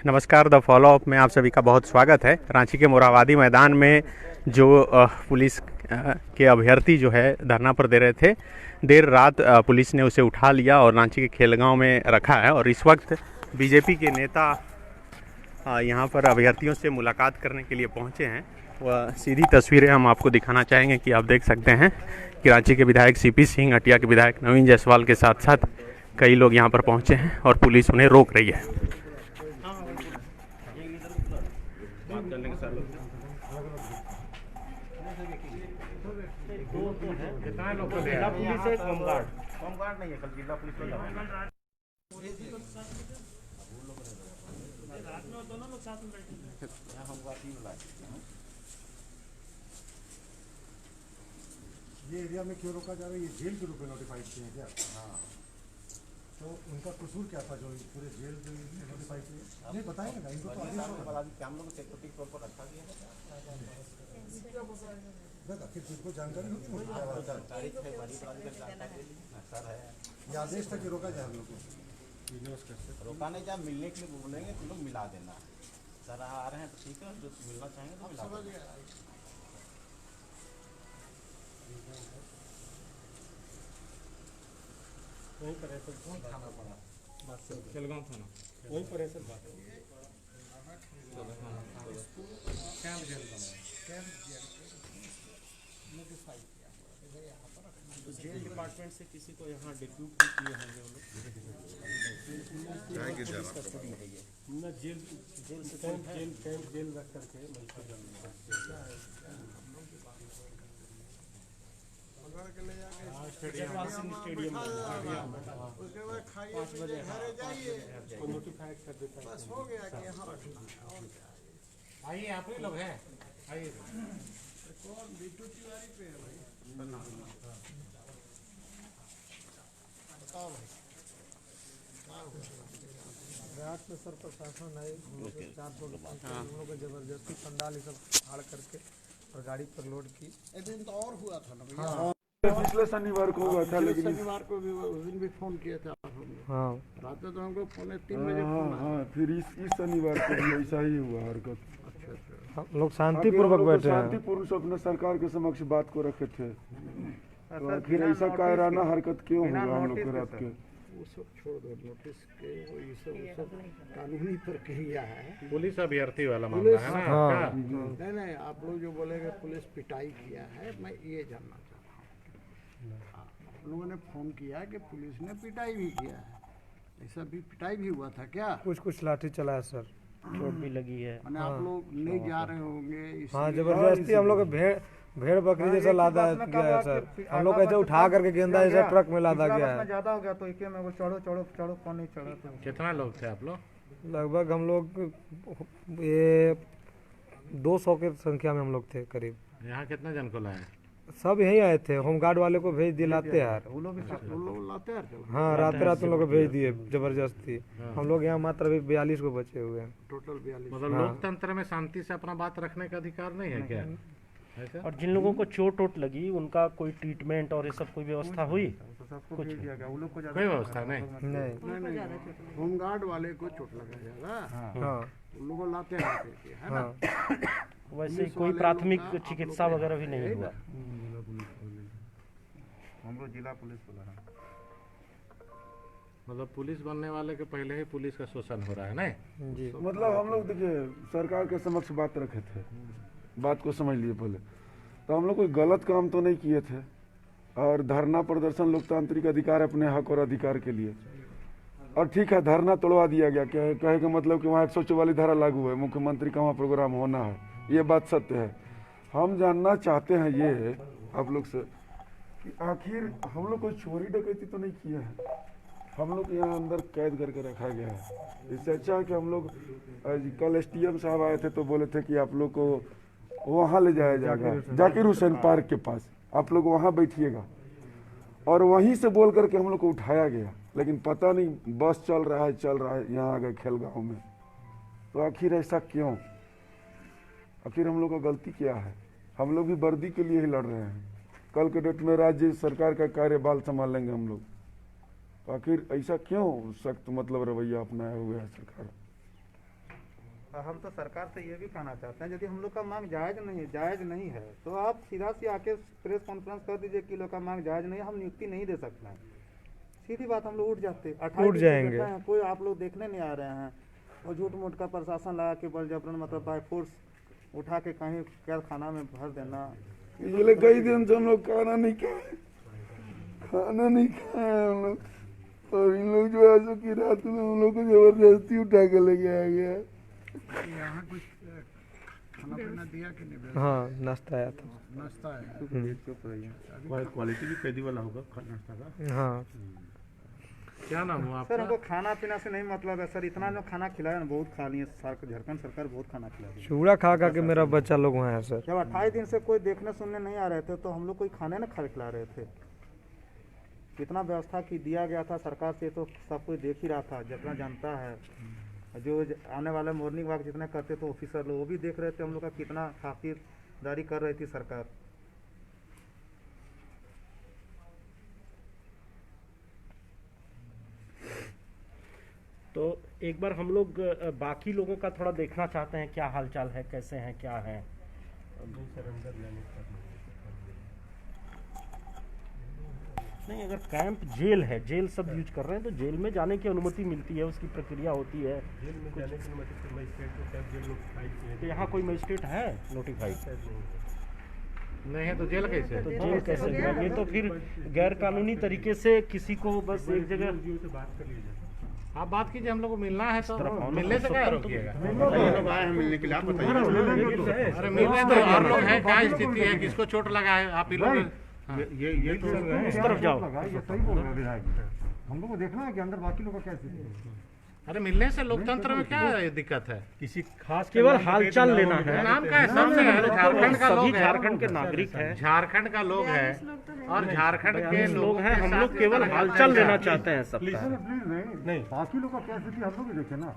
नमस्कार। The follow up में आप सभी का बहुत स्वागत है। रांची के मोरहाबादी मैदान में जो पुलिस के अभ्यर्थी जो है धरना पर दे रहे थे, देर रात पुलिस ने उसे उठा लिया और रांची के खेलगांव में रखा है। और इस वक्त बीजेपी के नेता यहाँ पर अभ्यर्थियों से मुलाकात करने के लिए पहुँचे हैं। वह सीधी तस्वीरें हम आपको दिखाना चाहेंगे कि आप देख सकते हैं कि रांची के विधायक सीपी सिंह, हटिया के विधायक नवीन जायसवाल के साथ साथ कई लोग यहाँ पर पहुँचे हैं और पुलिस उन्हें रोक रही है। कितना लोग जिला पुलिस है, होमगार्ड नहीं है, कल जिला पुलिस वाला दोनों लोग साथ में बैठे हैं। होमगार्ड ही मिला ये एरिया में क्यों रोका जा रहा है? ये जेल के रूप में नोटिफाइड किए हैं क्या? हाँ, तो उनका कसूर क्या था जो पूरे जेल के नोटिफाई किए? नहीं बताएंगे ना इनको, तो बता दी कि हम लोग सिक्योरिटी के तौर पर रखा गया है। फिर तुमको जानकारी होगी सर है ये आदेश था कि रोका जाए हम लोग को। रोका नहीं जाए, मिलने के लिए बोलेंगे तो लोग मिला देना। सर आ रहे हैं तो ठीक है, जो मिलना चाहेंगे तो मिला देंगे। वहीं पर है सर, कौन थाना पड़ा? खेलगांव थाना वहीं पर है सर। बात कैंप जेल तो जेल डिपार्टमेंट से किसी को यहाँ डिप्यूट किए होंगे वो लोग। ना जेल जेल रख करके स्टेडियम उसके बाद 5 बजे नोटिफाइड कर देता है। बस हो गया कि यहाँ आइए, आप ही लोग हैं, आइए। कौन बिट्टू तिवारी पे है भाई? बताओ भाई रात में सर प्रशासन है, 400 लोगों को जबरदस्ती पंडाल ये सब फाड़ करके और गाड़ी पर लोड की। एक दिन तो और हुआ था ना भैया, पिछले शनिवार को हुआ था, लेकिन शनिवार को भी उस दिन भी फोन किया था। हाँ रात में तो हमको 3:45 बजे फोन आया। हाँ, फिर इस शनिवार को भी ऐसा ही हुआ हरकत। अच्छा, हम लोग शांतिपूर्वक बैठे हैं, शांतिपूर्वक अपने सरकार के समक्ष बात को रखे थे। तो फिर ऐसा कायराना हरकत क्यों हुआ हम लोग के रात के? वो सब छोड़ दो, नोटिस के वो ये सब कानूनी प्रक्रिया है। पुलिस अभ्यर्थी वाला मामला है ना? हाँ, नहीं, आप लोग जो बोलेंगे पुलिस पिटाई किया है, मैं ये जानना चाहता हूँ। आप लोगों ने फोन किया कि पुलिस ने पिटाई भी किया है, ऐसा भी पिटाई भी हुआ था क्या? कुछ लाठी चला है सर, चोट भी लगी है। मैंने आप लोग नहीं जा रहे होंगे? हाँ जबरदस्ती हम लोग भेड़ बकरी जैसा लादा गया है सर। हम लोग ऐसे उठा करके गेंदा जैसा ट्रक में लादा गया है। ज्यादा हो गया तो एक में वो चढ़ो कौन नहीं चढ़ा था? कितना लोग थे आप लोग? लगभग हम लोग ये 200 के संख्या में हम लोग थे करीब। यहाँ कितना जन को लाए? सब यही आए थे, होमगार्ड वाले को भेज दिए लाते यार। वो लोग लाते हैं। हाँ, रात उन लोग को भेज दिए जबरदस्ती। हम लोग यहाँ मात्र अभी 42 को बचे हुए हैं। टोटल 42। मतलब लोकतंत्र में शांति से अपना बात रखने का अधिकार नहीं है क्या? और जिन लोगों को चोट लगी उनका कोई ट्रीटमेंट और ये सब कोई व्यवस्था हुई? कुछ कोई व्यवस्था नहीं। होमगार्ड वाले को चोट लगा जाएगा। हाँ, उन लोगों को लाते हैं ना। वैसे कोई प्राथमिक चिकित्सा वगैरह भी नहीं हुआ? हमको जिला पुलिस बोला है। मतलब पुलिस बनने वाले के पहले ही पुलिस का शोषण हो रहा है नहीं जी। मतलब हम लोग देखिए सरकार के समक्ष बात रखे थे, बात को समझ लिए पहले, तो हम लोग कोई गलत काम तो नहीं किए थे। और धरना प्रदर्शन लोकतांत्रिक अधिकार है अपने हक और अधिकार के लिए। और ठीक है, धरना तोड़वा दिया गया, क्या कहे का मतलब कि वहाँ 144 धारा लागू है, मुख्यमंत्री का वहाँ प्रोग्राम होना है, ये बात सत्य है। हम जानना चाहते हैं ये आप लोग से कि आखिर हम लोग कोई चोरी डकैती तो नहीं किए हैं। हम लोग यहाँ अंदर कैद करके रखा गया है। इससे अच्छा है कि हम लोग कल SDM साहब आए थे तो बोले थे कि आप लोग को वहाँ ले जाया जाएगा, जाकिर हुसैन पार्क के पास, आप लोग वहाँ बैठिएगा। और वहीं से बोल करके हम लोग को उठाया गया, लेकिन पता नहीं बस चल रहा है यहाँ आ गए खेलगांव में। तो आखिर ऐसा क्यों? आखिर हम लोग का गलती क्या है? हम लोग भी वर्दी के लिए ही लड़ रहे हैं। कल के डेट में राज्य सरकार का कार्यभार संभाल लेंगे हम लोग। तो आखिर ऐसा क्यों सख्त मतलब रवैया अपनाया हुआ है सरकार? और हम तो सरकार से ये भी कहना चाहते हैं, यदि हम लोग का मांग जायज़ नहीं है तो आप सीधा सी आके प्रेस कॉन्फ्रेंस कर दीजिए कि लोग का मांग जायज़ नहीं है, हम नियुक्ति नहीं दे सकते हैं। सीधी बात, हम लोग उठ जाते, 28 दिन से जाएंगे। बैठे हैं, कोई आप लोग देखने नहीं आ रहे हैं, और झूठ मूठ का प्रशासन लगा के बल जबरन मतलब बाय फोर्स उठा के कहीं कैद खाना में भर देना। पिछले कई दिन से हम लोग खाना नहीं खाए हम लोग, और इन लोग जो है सो कि रात में हम लोग को जबरदस्ती उठा के लेके आ गया। यहाँ कुछ खाना पीना दिया कि नहीं? हाँ, नाश्ता आया था। नाश्ता है, क्वालिटी भी कैदी वाला होगा नाश्ता का। हाँ, क्या नाम हुआ सर हमको खाना पीना से नहीं मतलब है सर, इतना जो खाना खिलाया ना बहुत खा लिए, झारखंड सरकार बहुत खाना खिला रही है। चूड़ा खा खा के मेरा बच्चा लोग वहाँ है सर। जब 28 दिन से कोई देखने सुनने नहीं आ रहे थे तो हम लोग कोई खाने ना खिला रहे थे। कितना व्यवस्था की दिया गया था सरकार से तो सब कोई देख ही रहा था, जितना जानता है, जो आने वाले मॉर्निंग वॉक जितने करते थे ऑफिसर लोग वो भी देख रहे थे हम लोग का कितना खातिरदारी कर रही थी सरकार। तो एक बार हम लोग बाकी लोगों का थोड़ा देखना चाहते हैं, क्या हालचाल है, कैसे हैं, क्या है। नहीं, अगर कैंप जेल है, जेल सब यूज कर रहे हैं तो जेल में जाने की अनुमति मिलती है, उसकी प्रक्रिया होती है। तो यहाँ कोई मजिस्ट्रेट है नोटिफाइड? नहीं है तो जेल कैसे? तो जेल कैसे? ये तो फिर गैर कानूनी तरीके से किसी को बस एक जगह आप बात कीजिए, हम लोग को मिलना है तो मिलने से क्या रोकिएगा? लोग आए हैं मिलने के लिए, आप बताइए। अरे मिलने तो आप लोग हैं, क्या स्थिति है, किसको चोट लगा है, आप ही लोग ये तो इस तरफ जाओ। ये सही बोल रहे हैं विधायक, हम लोग को देखना है कि अंदर बाकी लोग का क्या स्थिति है। अरे मिलने से लोकतंत्र में क्या दिक्कत है? किसी खास केवल हालचाल लेना है। नाम क्या है? सबसे है, झारखंड का सभी लोग है, झारखंड के नागरिक हैं, झारखंड का लोग है और झारखंड के लोग हैं। हम लोग केवल हालचाल लेना चाहते हैं सबका। प्लीज नहीं, बाकी लोग का क्या स्थिति हम लोग भी देखें ना।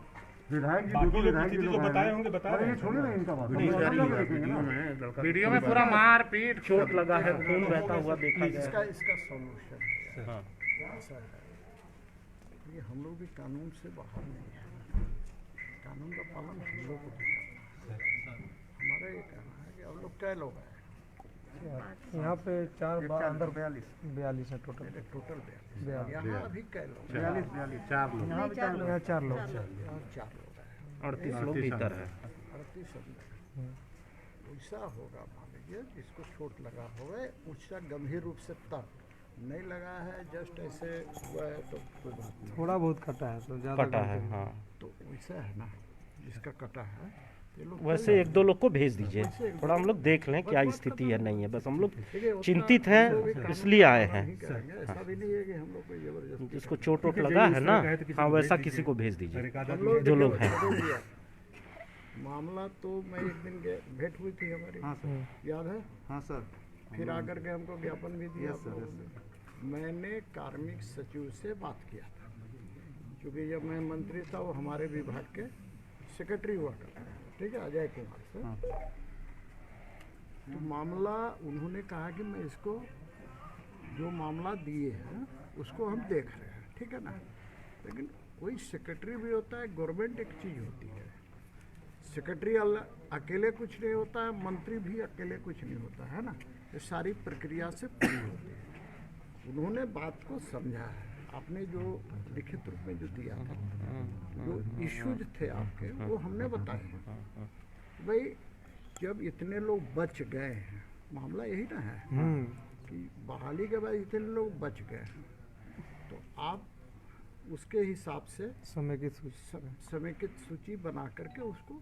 विधायक जी, दो विधायक जी लोग बताए होंगे, अरे ये छोड़िए ना इनका बात, वीडियो में पूरा मार पीट चोट लगा है, खून बहता हुआ देखा गया। इसका सॉल्यूशन ऐसा है, ये हम लोग भी कानून से बाहर नहीं है, कानून का पालन हम लोग को भी करना है। हमारा ये कहना है कि हम लोग कै लोग हैं यहाँ पे अंदर 42 है टोटल। 42, यहाँ अभी कै लोग? 42 चार लोग, यहाँ 4 लोग। 4 लोग हैं, 38 लोग भीतर है। 38 अंदर। ऐसा होगा, मान लीजिए जिसको चोट लगा होगा, उसका गंभीर रूप से तब नहीं लगा है, जस्ट ऐसे हुआ है तो कोई बात नहीं, थोड़ा बहुत कटा है तो ज़्यादा कटा है। हाँ, तो वैसा है ना, जिसका कटा है ये लोग वैसे 1-2 लोग को भेज दीजिए, थोड़ा हम लोग देख लें क्या स्थिति है, नहीं है। बस हम लोग चिंतित हैं, इसलिए आए हैं। ऐसा भी नहीं है कि हम लोग को जबरदस्ती जिसको चोट वोट लगा है ना, हाँ, वैसा किसी को भेज दीजिए जो लोग हैं। मामला तो मैं एक दिन भेंट हुई थी हमारी, हाँ सर, याद है? हाँ सर, फिर आकर के हमको ज्ञापन भी दिया। तो मैंने कार्मिक सचिव से बात किया था, क्योंकि जब मैं मंत्री था वो हमारे विभाग के सेक्रेटरी हुआ करते हैं, ठीक है, अजय कुमार से। तो मामला उन्होंने कहा कि मैं इसको जो मामला दिए हैं उसको हम देख रहे हैं, ठीक है ना। लेकिन कोई सेक्रेटरी भी होता है, गवर्नमेंट एक चीज़ होती है, सेक्रेटरी अकेले कुछ नहीं होता है, मंत्री भी अकेले कुछ नहीं होता है ना, ये सारी प्रक्रिया से पूरी होती है। उन्होंने बात को समझा है, आपने जो लिखित रूप में जो दिया था, जो इश्यूज थे आपके, वो हमने बताए भाई। जब इतने लोग बच गए हैं, मामला यही ना है कि बहाली के बाद इतने लोग बच गए हैं, तो आप उसके हिसाब से समेकित सूची बना करके उसको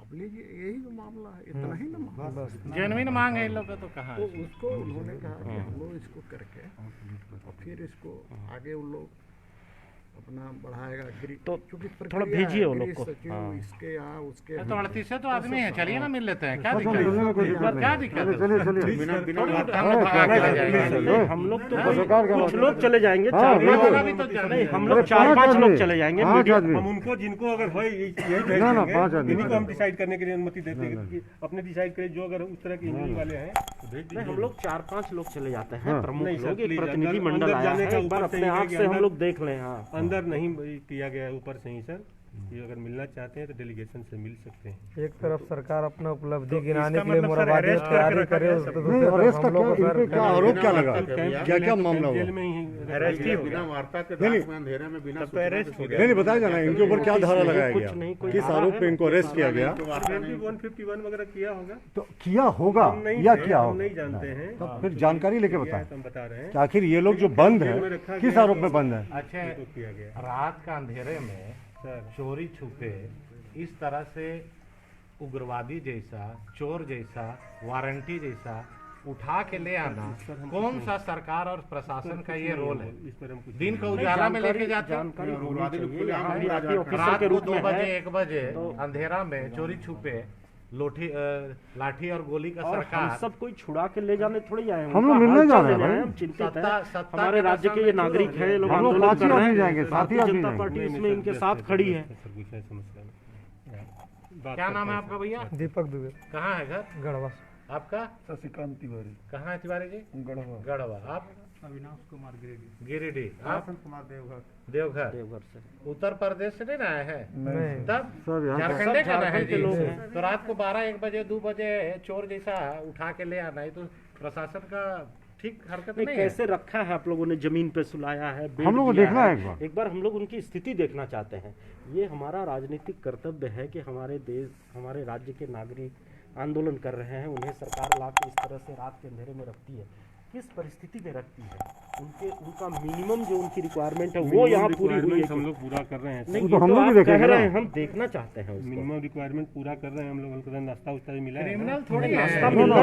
अब लीजिए, यही तो मामला है, इतना ही ना मामला। जेनविन मांग है इन लोग का तो कहाँ तो है? उसको उन्होंने कहा कि हम लोग इसको करके और फिर इसको आगे उन लोग अपना बढ़ाएगा। तो क्योंकि थोड़ा भेजिए वो लोग को। सचिव इसके यहाँ उसके तो 38 तो आदमी है, चलिए ना मिल लेते हैं, क्या दिक्कत है? क्या दिक्कत है? हम लोग तो कुछ लोग चले जाएंगे, 4-5 नहीं, हम लोग 4-5 लोग चले जाएंगे। हम उनको जिनको अगर है यही इन्हीं को हम डिसाइड करने के लिए अनुमति देते हैं कि अपने डिसाइड करें, जो अगर उस तरह के इंजरी वाले हैं तो भेज नहीं, दीजिए। हम लोग 4-5 लोग चले जाते हैं, प्रमुख नहीं सर, लोग, एक प्लीज, प्रतिनिधि अंदर मंडल आया जाने है, का एक बार ऊपर से अपने ही है आप कि से हम अंदर- लोग देख लें। हाँ, अंदर नहीं किया गया है, ऊपर से ही सर, ये अगर मिलना चाहते हैं तो डेलीगेशन से मिल सकते हैं। एक तरफ सरकार अपना उपलब्धि गिनाने इसका के लिए मतलब सर मोराबादी अरेस्ट तैयारी करके करे, रखा तो गया दूसरी तरफ अरेस्ट हम का लोग क्या, इन पे क्या आरोप क्या लगा, क्या क्या मामला हुआ? जेल में ही अरेस्ट ही हो गया। नहीं नहीं बताया जाना इनके ऊपर क्या धारा लगाया कुछ गया, नहीं, कोई किस आरोप पे इनको अरेस्ट किया गया? 151 वगैरह किया होगा तो किया होगा हम नहीं या थे, क्या हम होगा? नहीं जानते हैं। तो फिर जानकारी लेके किया बताएं है तो हम बता रहे हैं कि आखिर ये लोग जो बंद जेल में है रखा किस गया आरोप है। में बंद है? अच्छा, तो किया गया रात का अंधेरे में सर। चोरी छुपे इस तरह से उग्रवादी जैसा, चोर जैसा, वारंटी जैसा उठा के ले आना, कौन सा सरकार और प्रशासन का ये रोल है? इस पर हम कुछ दिन का उजाला में लेके जाते हैं, जानकारी होनी चाहिए। यहाँ VIP ऑफिसर रात के को रूप 2 में बजे है 1 बजे अंधेरा में चोरी छुपे लाठी और गोली का और हम सरकार सब कोई छुड़ा के ले जाने थोड़ी आए हैं, हम लोग उनका मिलने जा हालचाल रहे हैं लेने आए भाई। हैं, हम चिंतित सत्ता- हैं। सत्ता हमारे के राज्य के ये दशा में नागरिक क्यों हैं, ये लोग हम लोग आंदोलन पांच ही कर रहे आदमी हैं। जाएंगे, साथ ही भारतीय आदमी जनता जाएंगे। पार्टी इसमें इनके साथ खड़ी है। सर कुछ है समस्या नहीं। क्या नाम है आपका भैया? दीपक दुबे, कहाँ है घर गढ़वा। आपका? शशिकांत तिवारी, कहाँ है तिवारी जी? गढ़वा। गढ़वा। आप? अविनाश कुमार गिरिडीह, गिरिडीह। आप? कुमार देवघर, देवघर। देवघर से उत्तर प्रदेश से नहीं ना आए हैं? नहीं, तब सब यहाँ झारखंड के ना है झारखंड के जी। लोग हैं। तो रात को 12-1 बजे 2 बजे चोर जैसा उठा के ले आना, ये तो प्रशासन का ठीक हरकत नहीं, नहीं है। कैसे रखा है आप लोगों ने, जमीन पे सुलाया है, बेड हम लोग को दिया देखना है एक बार। एक बार हम लोग उनकी स्थिति देखना चाहते हैं। ये हमारा राजनीतिक कर्तव्य है कि हमारे देश, हमारे राज्य के नागरिक आंदोलन कर रहे हैं, उन्हें सरकार ला के इस तरह से रात के अंधेरे में रखती है, किस परिस्थिति में रखती है, उनका मिनिमम जो उनकी रिक्वायरमेंट है वो यहाँ पूरी हुई है। हम लोग पूरा कर रहे हैं नहीं, वो ये तो हम तो लोग भी आप देखेंगे कह रहे ना। हैं, हम देखना चाहते हैं उसको। मिनिमम रिक्वायरमेंट पूरा कर रहे हैं हम लोग। हमको नाश्ता उस्ता भी मिला है। क्रिमिनल थोड़ी है। नाश्ता नो, नो,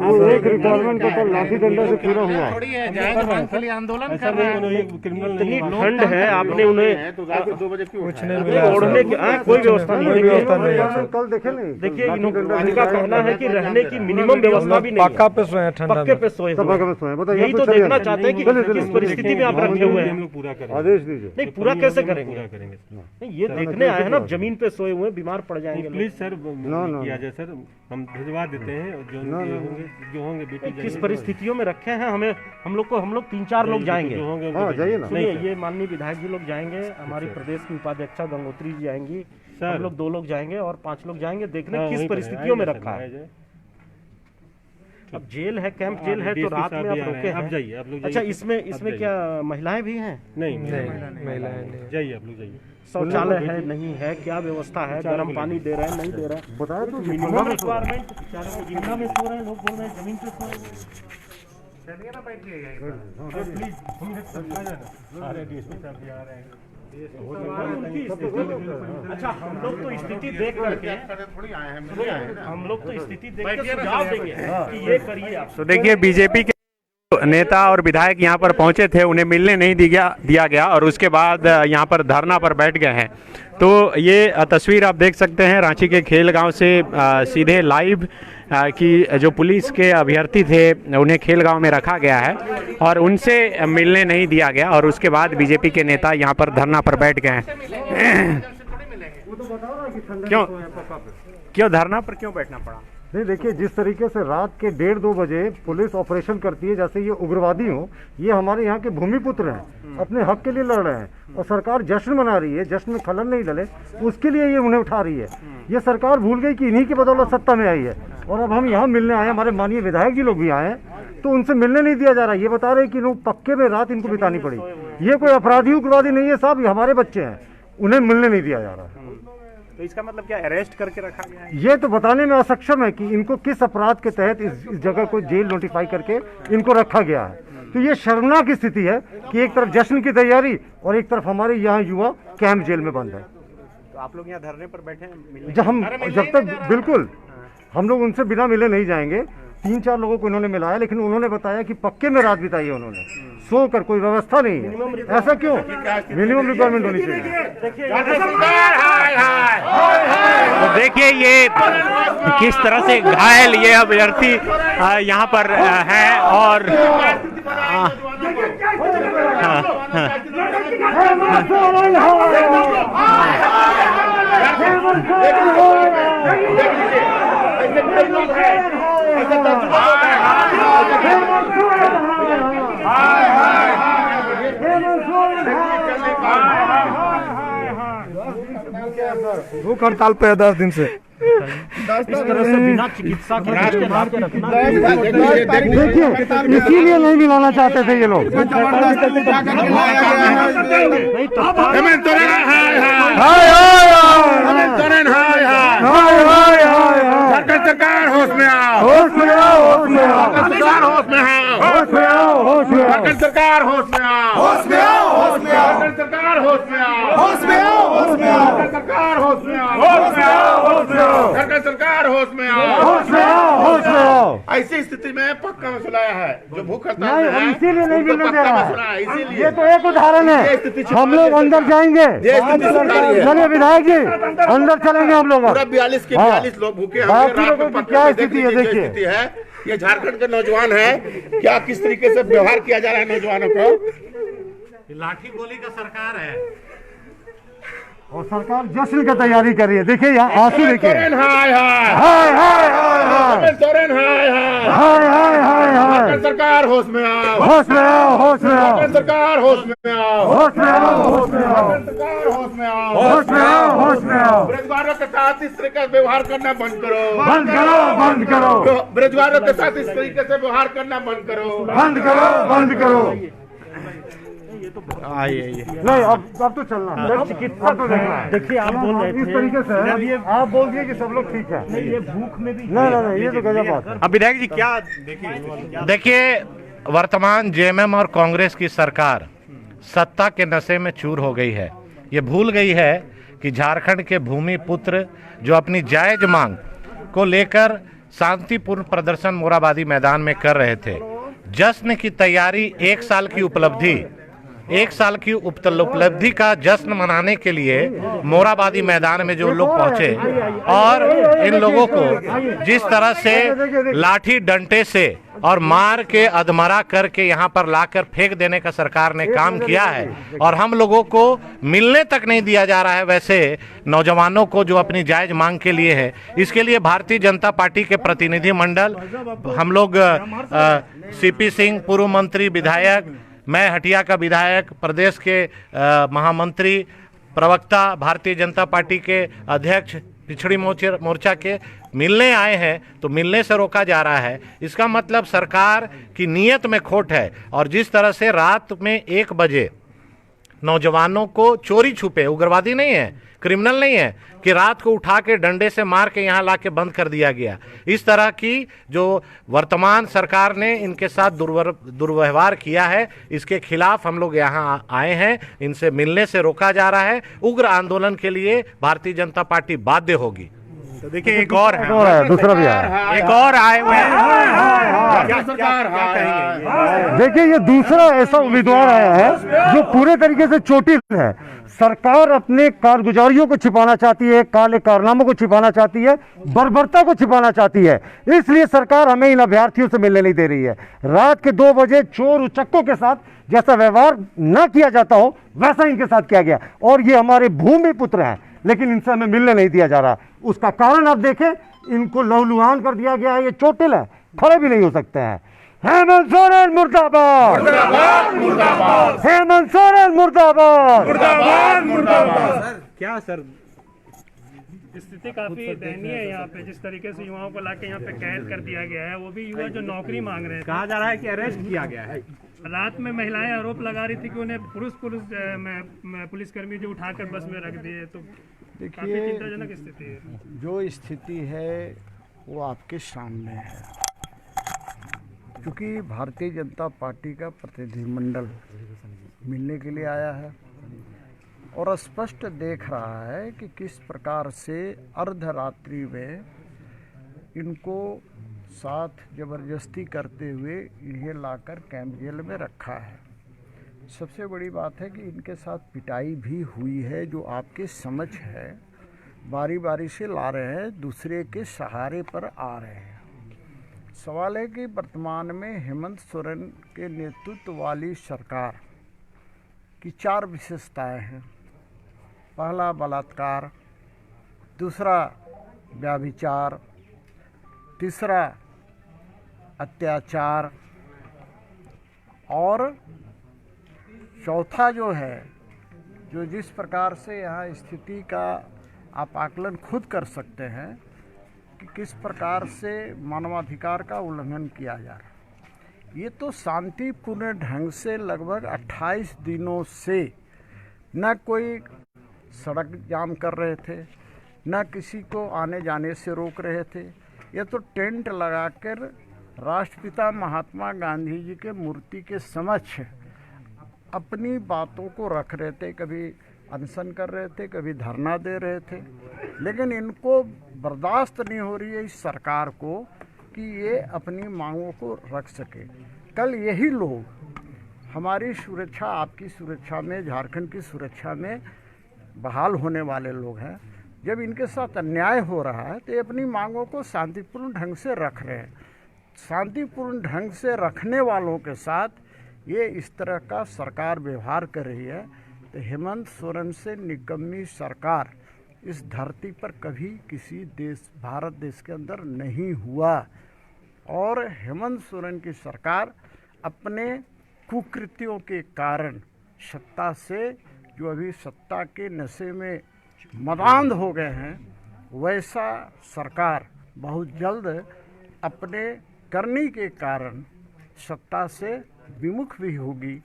वो एक रिक्वायरमेंट का तो लाठी डंडा से पूरा हुआ। थोड़ी है, जायज मांग के लिए आंदोलन ऐसा कर रहे नहीं हैं। उन्हें क्रिमिनल इतनी नहीं ठंड है, आपने उन्हें कुछ नहीं अपने मिला ओढ़ने की कोई व्यवस्था नहीं है। व्यवस्था नहीं है। कल देखे नहीं, देखिए लाठी डंडा से इनका कहना है कि रहने की मिनिमम व्यवस्था भी नहीं पक्का है, पे सोए हैं ठंडा पक्के में। पे सोए सब हुए आगे हैं। में सोए हैं। बताइए यही तो चलिए, देखना चाहते हैं कि चलिए, किस चलिए, परिस्थिति में आप रखे हुए हम हैं। लोग पूरा करेंगे। आदेश दीजिए। नहीं, पूरा कैसे पूरा करेंगे? करेंगे। नहीं, ये देखने आए हैं ना, जमीन पे सोए हुए हैं, बीमार पड़ जाएंगे लोग। Please sir no. किया जाए सर, हम भिजवा देते हैं और जो होंगे बेटी किस जाएंगे, परिस्थितियों में रखे हैं हमें, हम लोग 3-4 लोग जाएंगे। जो होंगे हाँ जाइए ना। सुनिए, ये माननीय विधायक जी लोग जाएंगे, हमारी प्रदेश की उपाध्यक्षा गंगोत्री जी जाएंगी, हम लोग 2 लोग जाएंगे और 5 लोग जाएंगे देखने किस परिस्थितियों में रखा है। अब जेल है, कैंप जेल है, तो रात में आप रोके हैं। आप जाइए, आप लोग अच्छा, इसमें क्या महिलाएं भी हैं? नहीं महिलाएं नहीं। जाइए, आप लोग जाइए। शौचालय है नहीं है, क्या व्यवस्था है, गर्म पानी दे रहे हैं नहीं दे रहे हैं, बताया तो मिनिमम रिक्वायरमेंट। जिंदा में सो रहे हैं लोग, बोल रहे हैं जमीन पे सो रहे हैं। चलिए ना, बैठिए यहीं पर। प्लीज हम डीएसपी साहब भी आ रहे हैं। उनकी स्थिति- अच्छा, हम लोग तो स्थिति देख करके हम लोग तो स्थिति देख के सुझाव देंगे कि ये करिए आप। तो देखिए, बीजेपी के नेता और विधायक यहाँ पर पहुंचे थे, उन्हें मिलने नहीं दिया गया और उसके बाद यहाँ पर धरना पर बैठ गए हैं। तो ये तस्वीर आप देख सकते हैं रांची के खेलगांव से सीधे लाइव कि जो पुलिस के अभ्यर्थी थे उन्हें खेलगांव में रखा गया है और उनसे मिलने नहीं दिया गया और उसके बाद बीजेपी के नेता यहाँ पर धरना पर बैठ गए हैं। क्यों धरना पर क्यों बैठना पड़ा? नहीं देखिए, जिस तरीके से रात के 1:30-2 बजे पुलिस ऑपरेशन करती है, जैसे ये उग्रवादी हो, ये हमारे यहाँ के भूमिपुत्र हैं, अपने हक के लिए लड़ रहे हैं और सरकार जश्न मना रही है, जश्न में खलल नहीं डले, उसके लिए ये उन्हें उठा रही है। ये सरकार भूल गई कि इन्हीं की बदौलत सत्ता में आई है और अब हम यहाँ मिलने आए, हमारे माननीय विधायक जी लोग भी आए हैं, तो उनसे मिलने नहीं दिया जा रहा है। ये बता रहे कि लोग पक्के में रात इनको बितानी पड़ी। ये कोई अपराधी उग्रवादी नहीं है साहब, ये हमारे बच्चे हैं, उन्हें मिलने नहीं दिया जा रहा है। तो इसका मतलब क्या अरेस्ट करके रखा गया है? ये तो बताने में असक्षम है कि इनको किस अपराध के तहत इस जगह को जेल नोटिफाई करके इनको रखा गया है। तो ये शर्मनाक स्थिति है कि एक तरफ जश्न की तैयारी और एक तरफ हमारे यहाँ युवा कैंप जेल में बंद है। तो आप लोग यहाँ धरने पर बैठे हैं मिलने? जब तक बिल्कुल हम लोग उनसे बिना मिले नहीं जाएंगे। 3-4 लोगों को इन्होंने मिलाया, लेकिन उन्होंने बताया कि पक्के में रात बिताई है उन्होंने, सो कर, कोई व्यवस्था नहीं है। ऐसा क्यों? मिनिमम रिक्वायरमेंट होनी चाहिए। तो देखिए ये किस तरह से घायल ये अभ्यर्थी यहाँ पर हैं और भूख हड़ताल पे है 10 दिन से। इस तरह से बिना चिकित्सा के रखना देखिए इसीलिए नहीं मिलाना चाहते थे ये लोग। सरकार होश में आओ, होश में आओ, होश में आओ, सरकार होश में आओ, होश में आओ, होश में आओ, सरकार होश में आओ, होश में आओ, होश में आओ, सरकार होश में आओ, होश में आओ, होश में आओ, सरकार होश में आओ, होश में आओ, होश में आओ, सरकार होश में आओ, होश में आओ, होश में आओ। ऐसी स्थिति में पक्का मसला है जो भूख हड़ताल है, इसीलिए नहीं मिलने दे रहा है। इसीलिए ये तो एक उदाहरण है। हम लोग अंदर जाएंगे, चलिए विधायक जी अंदर चलेंगे हम लोग। पूरा 42 के 42 लोग भूखे हैं। लोगों की क्या स्थिति है देखिए। ये झारखंड के नौजवान है, क्या किस तरीके से व्यवहार किया जा रहा है नौजवानों को। लाठी गोली का सरकार है और सरकार जश्न की तैयारी कर रही है। देखिए यहाँ आंसू लेके सोरेन हाय हाय हाय हाय हाय सोरेन हाय हाय हाय हाय हाय हाय सरकार होश में आओ, होश में आओ, होश में आओ, सरकार होश में आओ, होश में आओ, होश में आओ, सरकार होश में आओ, होश में आओ, होश में आओ। बेरोजगारों के साथ इस तरीके से व्यवहार करना बंद करो, बंद करो, बंद करो। बेरोजगारों के साथ इस तरीके से व्यवहार करना बंद करो, बंद करो, बंद करो। आइए नहीं अब तो चलना है, चिकित्सा तो देखना है। देखिए आप बोल रहे थे इस तरीके से आप बोल दिए कि सब लोग ठीक है। नहीं, ये भूख में भी नहीं ये तो गजब बात है। अब विधायक जी क्या देखिए, वर्तमान जेएमएम और कांग्रेस की सरकार सत्ता के नशे में चूर हो गई है। ये भूल गई है कि झारखंड के भूमि पुत्र जो अपनी जायज मांग को लेकर शांतिपूर्ण प्रदर्शन मोरहाबादी मैदान में कर रहे थे, जश्न की तैयारी, एक साल की उपलब्धि का जश्न मनाने के लिए मोरहाबादी मैदान में जो लोग पहुंचे और इन लोगों को जिस तरह से लाठी डंडे से और मार के अधमरा करके यहाँ पर लाकर फेंक देने का सरकार ने काम किया है और हम लोगों को मिलने तक नहीं दिया जा रहा है वैसे नौजवानों को जो अपनी जायज मांग के लिए है। इसके लिए भारतीय जनता पार्टी के प्रतिनिधि मंडल, हम लोग सीपी सिंह पूर्व मंत्री विधायक, मैं हटिया का विधायक, प्रदेश के महामंत्री, प्रवक्ता, भारतीय जनता पार्टी के अध्यक्ष, पिछड़ी मोर्चा के मिलने आए हैं तो मिलने से रोका जा रहा है। इसका मतलब सरकार की नीयत में खोट है। और जिस तरह से रात में 1 बजे नौजवानों को चोरी छुपे, उग्रवादी नहीं है, क्रिमिनल नहीं है, कि रात को उठा के डंडे से मार के यहाँ ला के बंद कर दिया गया। इस तरह की जो वर्तमान सरकार ने इनके साथ दुर्व्यवहार किया है, इसके खिलाफ हम लोग यहाँ आए हैं। इनसे मिलने से रोका जा रहा है। उग्र आंदोलन के लिए भारतीय जनता पार्टी बाध्य होगी। तो देखिए एक और है, दूसरा भी है, एक और आए हुए हैं। क्या कहेंगे? देखिए ये दूसरा ऐसा उम्मीदवार आया है जो पूरे तरीके से चोटिल है। सरकार अपने कारगुजारियों को छिपाना चाहती है, काले कारनामों को छिपाना चाहती है, बर्बरता को छिपाना चाहती है। इसलिए सरकार हमें इन अभ्यर्थियों से मिलने नहीं दे रही है। रात के 2 बजे चोर उचक्कों के साथ जैसा व्यवहार न किया जाता हो वैसा इनके साथ किया गया। और ये हमारे भूमि पुत्र हैं, लेकिन इनसे हमें मिलने नहीं दिया जा रहा। उसका कारण आप देखें, इनको लहूलुहान कर दिया गया है। ये चोटिल है, खड़े भी नहीं हो सकते हैं। हेमंत सोरेन मुर्दाबाद, मुर्दाबाद, मुर्दाबाद, हेमंत सोरेन मुर्दाबाद, मुर्दाबाद, मुर्दाबाद। क्या सर स्थिति काफी दयनीय है यहाँ पे। जिस तरीके से युवाओं को लाके यहाँ पे कैद कर दिया गया है, वो भी युवा जो नौकरी मांग रहे हैं। कहा जा रहा है कि अरेस्ट किया गया है। रात में महिलाएं आरोप लगा रही थी कि उन्हें पुलिसकर्मी जो उठाकर बस में रख दिए, तो काफी चिंताजनक स्थिति है। जो स्थिति है वो आपके सामने है। क्योंकि भारतीय जनता पार्टी का प्रतिनिधिमंडल मिलने के लिए आया है और स्पष्ट देख रहा है कि किस प्रकार से अर्धरात्रि में इनको साथ जबरदस्ती करते हुए इन्हें लाकर कैंप जेल में रखा है। सबसे बड़ी बात है कि इनके साथ पिटाई भी हुई है, जो आपके समझ है। बारी बारी से ला रहे हैं, दूसरे के सहारे पर आ रहे हैं। सवाल है कि वर्तमान में हेमंत सोरेन के नेतृत्व वाली सरकार की 4 विशेषताएं हैं। पहला बलात्कार, दूसरा व्यभिचार, तीसरा अत्याचार और चौथा जो है जो जिस प्रकार से यहाँ स्थिति का आप आकलन खुद कर सकते हैं कि किस प्रकार से मानवाधिकार का उल्लंघन किया जा रहा है। ये तो शांतिपूर्ण ढंग से लगभग 28 दिनों से न कोई सड़क जाम कर रहे थे, न किसी को आने जाने से रोक रहे थे। ये तो टेंट लगाकर राष्ट्रपिता महात्मा गांधी जी के मूर्ति के समक्ष अपनी बातों को रख रहे थे, कभी अनशन कर रहे थे, कभी धरना दे रहे थे। लेकिन इनको बर्दाश्त नहीं हो रही है इस सरकार को कि ये अपनी मांगों को रख सके। कल यही लोग हमारी सुरक्षा, आपकी सुरक्षा में, झारखंड की सुरक्षा में बहाल होने वाले लोग हैं। जब इनके साथ अन्याय हो रहा है तो ये अपनी मांगों को शांतिपूर्ण ढंग से रख रहे हैं। शांतिपूर्ण ढंग से रखने वालों के साथ ये इस तरह का सरकार व्यवहार कर रही है तो हेमंत सोरेन से निकम्मी सरकार इस धरती पर कभी किसी देश, भारत देश के अंदर नहीं हुआ। और हेमंत सोरेन की सरकार अपने कुकृत्यों के कारण सत्ता से, जो अभी सत्ता के नशे में मदांध हो गए हैं, वैसा सरकार बहुत जल्द अपने करने के कारण सत्ता से विमुख भी होगी।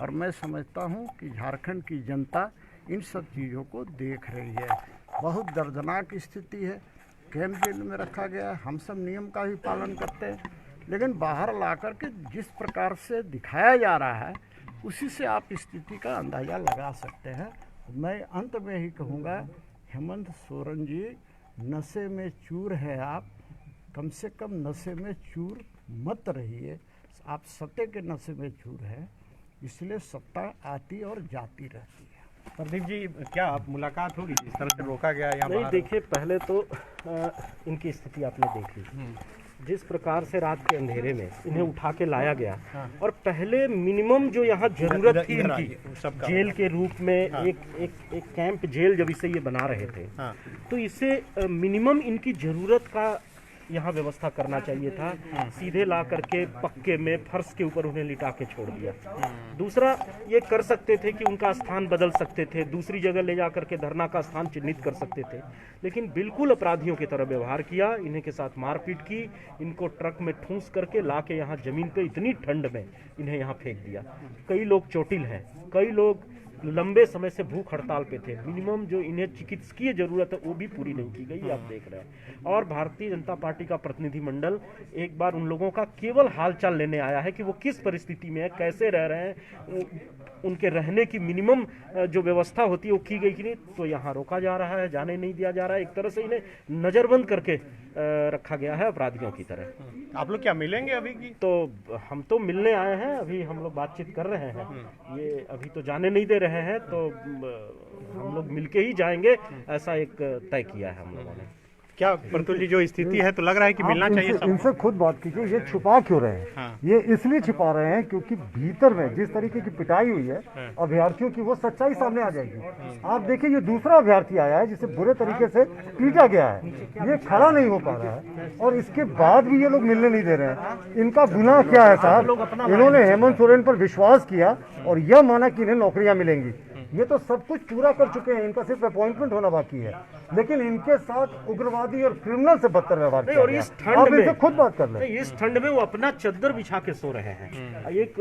और मैं समझता हूं कि झारखंड की जनता इन सब चीज़ों को देख रही है। बहुत दर्दनाक स्थिति है, कैंप जेल में रखा गया है। हम सब नियम का भी पालन करते हैं, लेकिन बाहर ला कर के जिस प्रकार से दिखाया जा रहा है उसी से आप स्थिति का अंदाज़ा लगा सकते हैं। मैं अंत में ही कहूँगा, हेमंत सोरेन जी नशे में चूर है, आप कम से कम नशे में चूर मत रहिए। आप सत्य के नशे में चूर है, इसलिए सत्ता आती और जाती रहती है। प्रदीप जी, क्या आप मुलाकात होगी जिस तरह से रोका गया यहाँ? नहीं, देखिए, पहले तो इनकी स्थिति आपने देख ली, जिस प्रकार से रात के अंधेरे में इन्हें उठा के लाया गया। और पहले मिनिमम जो यहाँ जरूरत थी इनकी, जेल के रूप में एक कैंप जेल जब इसे ये बना रहे थे, तो इसे मिनिमम इनकी जरूरत का यहाँ व्यवस्था करना चाहिए था। सीधे ला करके पक्के में फर्श के ऊपर उन्हें लिटा के छोड़ दिया। दूसरा, ये कर सकते थे कि उनका स्थान बदल सकते थे, दूसरी जगह ले जा करके धरना का स्थान चिन्हित कर सकते थे, लेकिन बिल्कुल अपराधियों की तरह व्यवहार किया। इन्हें के साथ मारपीट की, इनको ट्रक में ठूंस करके ला के यहाँ जमीन पे इतनी ठंड में इन्हें यहाँ फेंक दिया। कई लोग चोटिल हैं, कई लोग लंबे समय से भूख हड़ताल पे थे। मिनिमम जो इन्हें चिकित्सकीय जरूरत है वो भी पूरी नहीं की गई, आप देख रहे हैं। और भारतीय जनता पार्टी का प्रतिनिधिमंडल एक बार उन लोगों का केवल हालचाल लेने आया है कि वो किस परिस्थिति में है, कैसे रह रहे हैं, उनके रहने की मिनिमम जो व्यवस्था होती है वो की गई कि नहीं। तो यहाँ रोका जा रहा है, जाने नहीं दिया जा रहा है। एक तरह से इन्हें नज़रबंद करके रखा गया है अपराधियों की तरह। आप लोग क्या मिलेंगे अभी की? तो हम तो मिलने आए हैं, अभी हम लोग बातचीत कर रहे हैं। ये अभी तो जाने नहीं दे रहे हैं, तो हम लोग मिलके ही जाएंगे, ऐसा एक तय किया है हम लोगों ने। क्या प्रतुल जी, जो स्थिति है तो लग रहा है कि मिलना चाहिए सबको। इनसे खुद बात कीजिए, ये छुपा क्यों रहे हैं? हाँ। ये इसलिए छुपा रहे हैं क्योंकि भीतर में जिस तरीके की पिटाई हुई है अभ्यर्थियों की, वो सच्चाई सामने आ जाएगी। आप देखिए, ये दूसरा अभ्यर्थी आया है जिसे बुरे तरीके से पीटा गया है, ये खड़ा नहीं हो पा रहा है, और इसके बाद भी ये लोग मिलने नहीं दे रहे हैं। इनका गुनाह क्या है साहब? इन्होंने हेमंत सोरेन पर विश्वास किया और यह माना कि इन्हें नौकरियां मिलेंगी। ये तो सब कुछ पूरा कर चुके हैं, इनका सिर्फ अपॉइंटमेंट होना बाकी है, लेकिन इनके साथ उग्रवादी और क्रिमिनल से बदतर व्यवहार किया और गया। इस ठंड में इनसे खुद बात कर लें। इस ठंड में वो अपना चद्दर बिछा के सो रहे हैं। एक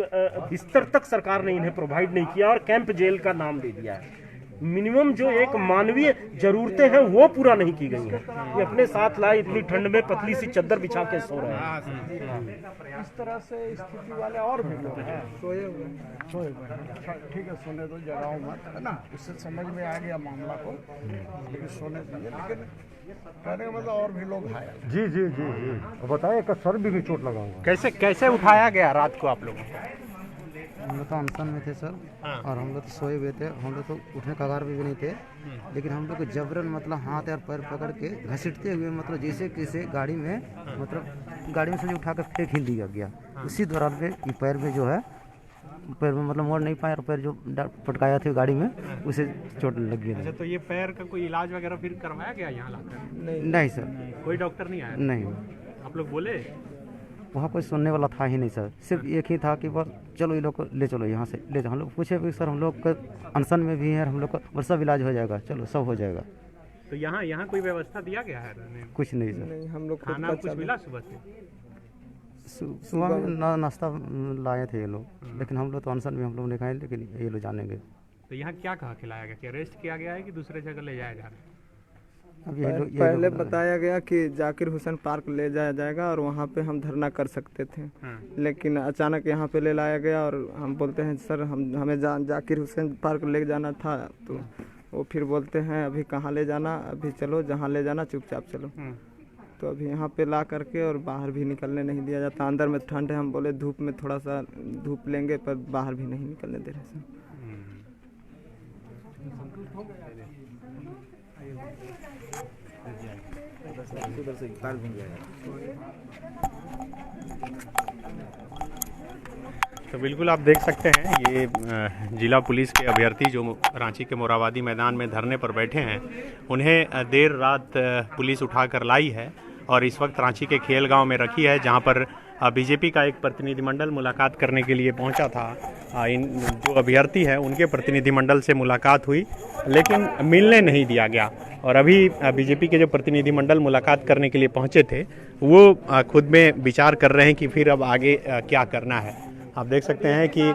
बिस्तर तक सरकार ने इन्हें प्रोवाइड नहीं किया और कैंप जेल का नाम दे दिया है। मिनिमम जो एक मानवीय जरूरतें हैं वो पूरा नहीं की गई हैं। ये अपने साथ लाए इतनी ठंड में पतली सी चद्दर बिछा के सो रहे हैं। इस तरह से स्थिति वाले और भी लोग हैं, सोए हुए हैं। अच्छा, ठीक है, सोने दो, जगाओ मत, है ना। उससे समझ में आ गया मामला को, लेकिन सोने दीजिए। लेकिन कहने का मतलब और भी लोग घायल। जी जी जी जी, बताए, एक सर भी चोट लगा हुआ। कैसे उठाया गया रात को आप लोगों को? हम लोग तो अनशन में थे सर, और हम लोग तो सोए हुए थे। हम लोग तो उठने कगार पे भी नहीं थे, लेकिन हम लोग को जबरन मतलब हाथ और पैर पकड़ के घसीटते हुए, मतलब जैसे किसी गाड़ी में, मतलब गाड़ी में से उठा कर फेंक ही दिया गया। उसी दौरान पे ये पैर में जो है, पैर में मतलब मोड़ नहीं पाए, और पैर जो पटकाया थे गाड़ी में, उसे चोट लग गई। अच्छा, तो ये पैर का कोई इलाज वगैरह फिर करवाया गया यहाँ लाकर? नहीं सर, कोई डॉक्टर नहीं आया? नहीं। आप लोग बोले? वहाँ कोई सुनने वाला था ही नहीं सर। सिर्फ एक ही था कि बस चलो ये लोग को ले चलो, यहाँ से ले जाओ। हम लोग पूछे भी सर हम लोग का अनशन में भी है, हम लोग का और सब इलाज हो जाएगा, चलो सब हो जाएगा। तो यहाँ कोई व्यवस्था दिया गया है रहने? कुछ नहीं सर। हम लोग खाना कुछ मिला सुबह से? सुबह में नाश्ता लाए थे ये लोग, लेकिन हम लोग तो अनशन में हम लोग नहीं खाए, लेकिन ये लोग जानेंगे। तो यहाँ क्या कहा खिलाया गया कि अरेस्ट किया गया है कि दूसरे जगह ले जाया जा रहा है? अब पहले बताया गया कि जाकिर हुसैन पार्क ले जाया जाएगा और वहाँ पे हम धरना कर सकते थे, लेकिन अचानक यहाँ पे ले लाया गया और हम बोलते हैं सर हमें जाकिर हुसैन पार्क ले जाना था, तो वो फिर बोलते हैं अभी कहाँ ले जाना, अभी चलो जहाँ ले जाना चुपचाप चलो। तो अभी यहाँ पे ला करके और बाहर भी निकलने नहीं दिया जाता। अंदर में ठंड है, हम बोले धूप में थोड़ा सा धूप लेंगे, पर बाहर भी नहीं निकलने दे रहे सर। तो बिल्कुल आप देख सकते हैं ये जिला पुलिस के अभ्यर्थी जो रांची के मोराबादी मैदान में धरने पर बैठे हैं, उन्हें देर रात पुलिस उठाकर लाई है और इस वक्त रांची के खेल गांव में रखी है, जहां पर बीजेपी का एक प्रतिनिधिमंडल मुलाकात करने के लिए पहुंचा था। इन जो अभ्यर्थी है उनके प्रतिनिधिमंडल से मुलाकात हुई, लेकिन मिलने नहीं दिया गया। और अभी बीजेपी के जो प्रतिनिधिमंडल मुलाकात करने के लिए पहुंचे थे वो खुद में विचार कर रहे हैं कि फिर अब आगे क्या करना है। आप देख सकते हैं कि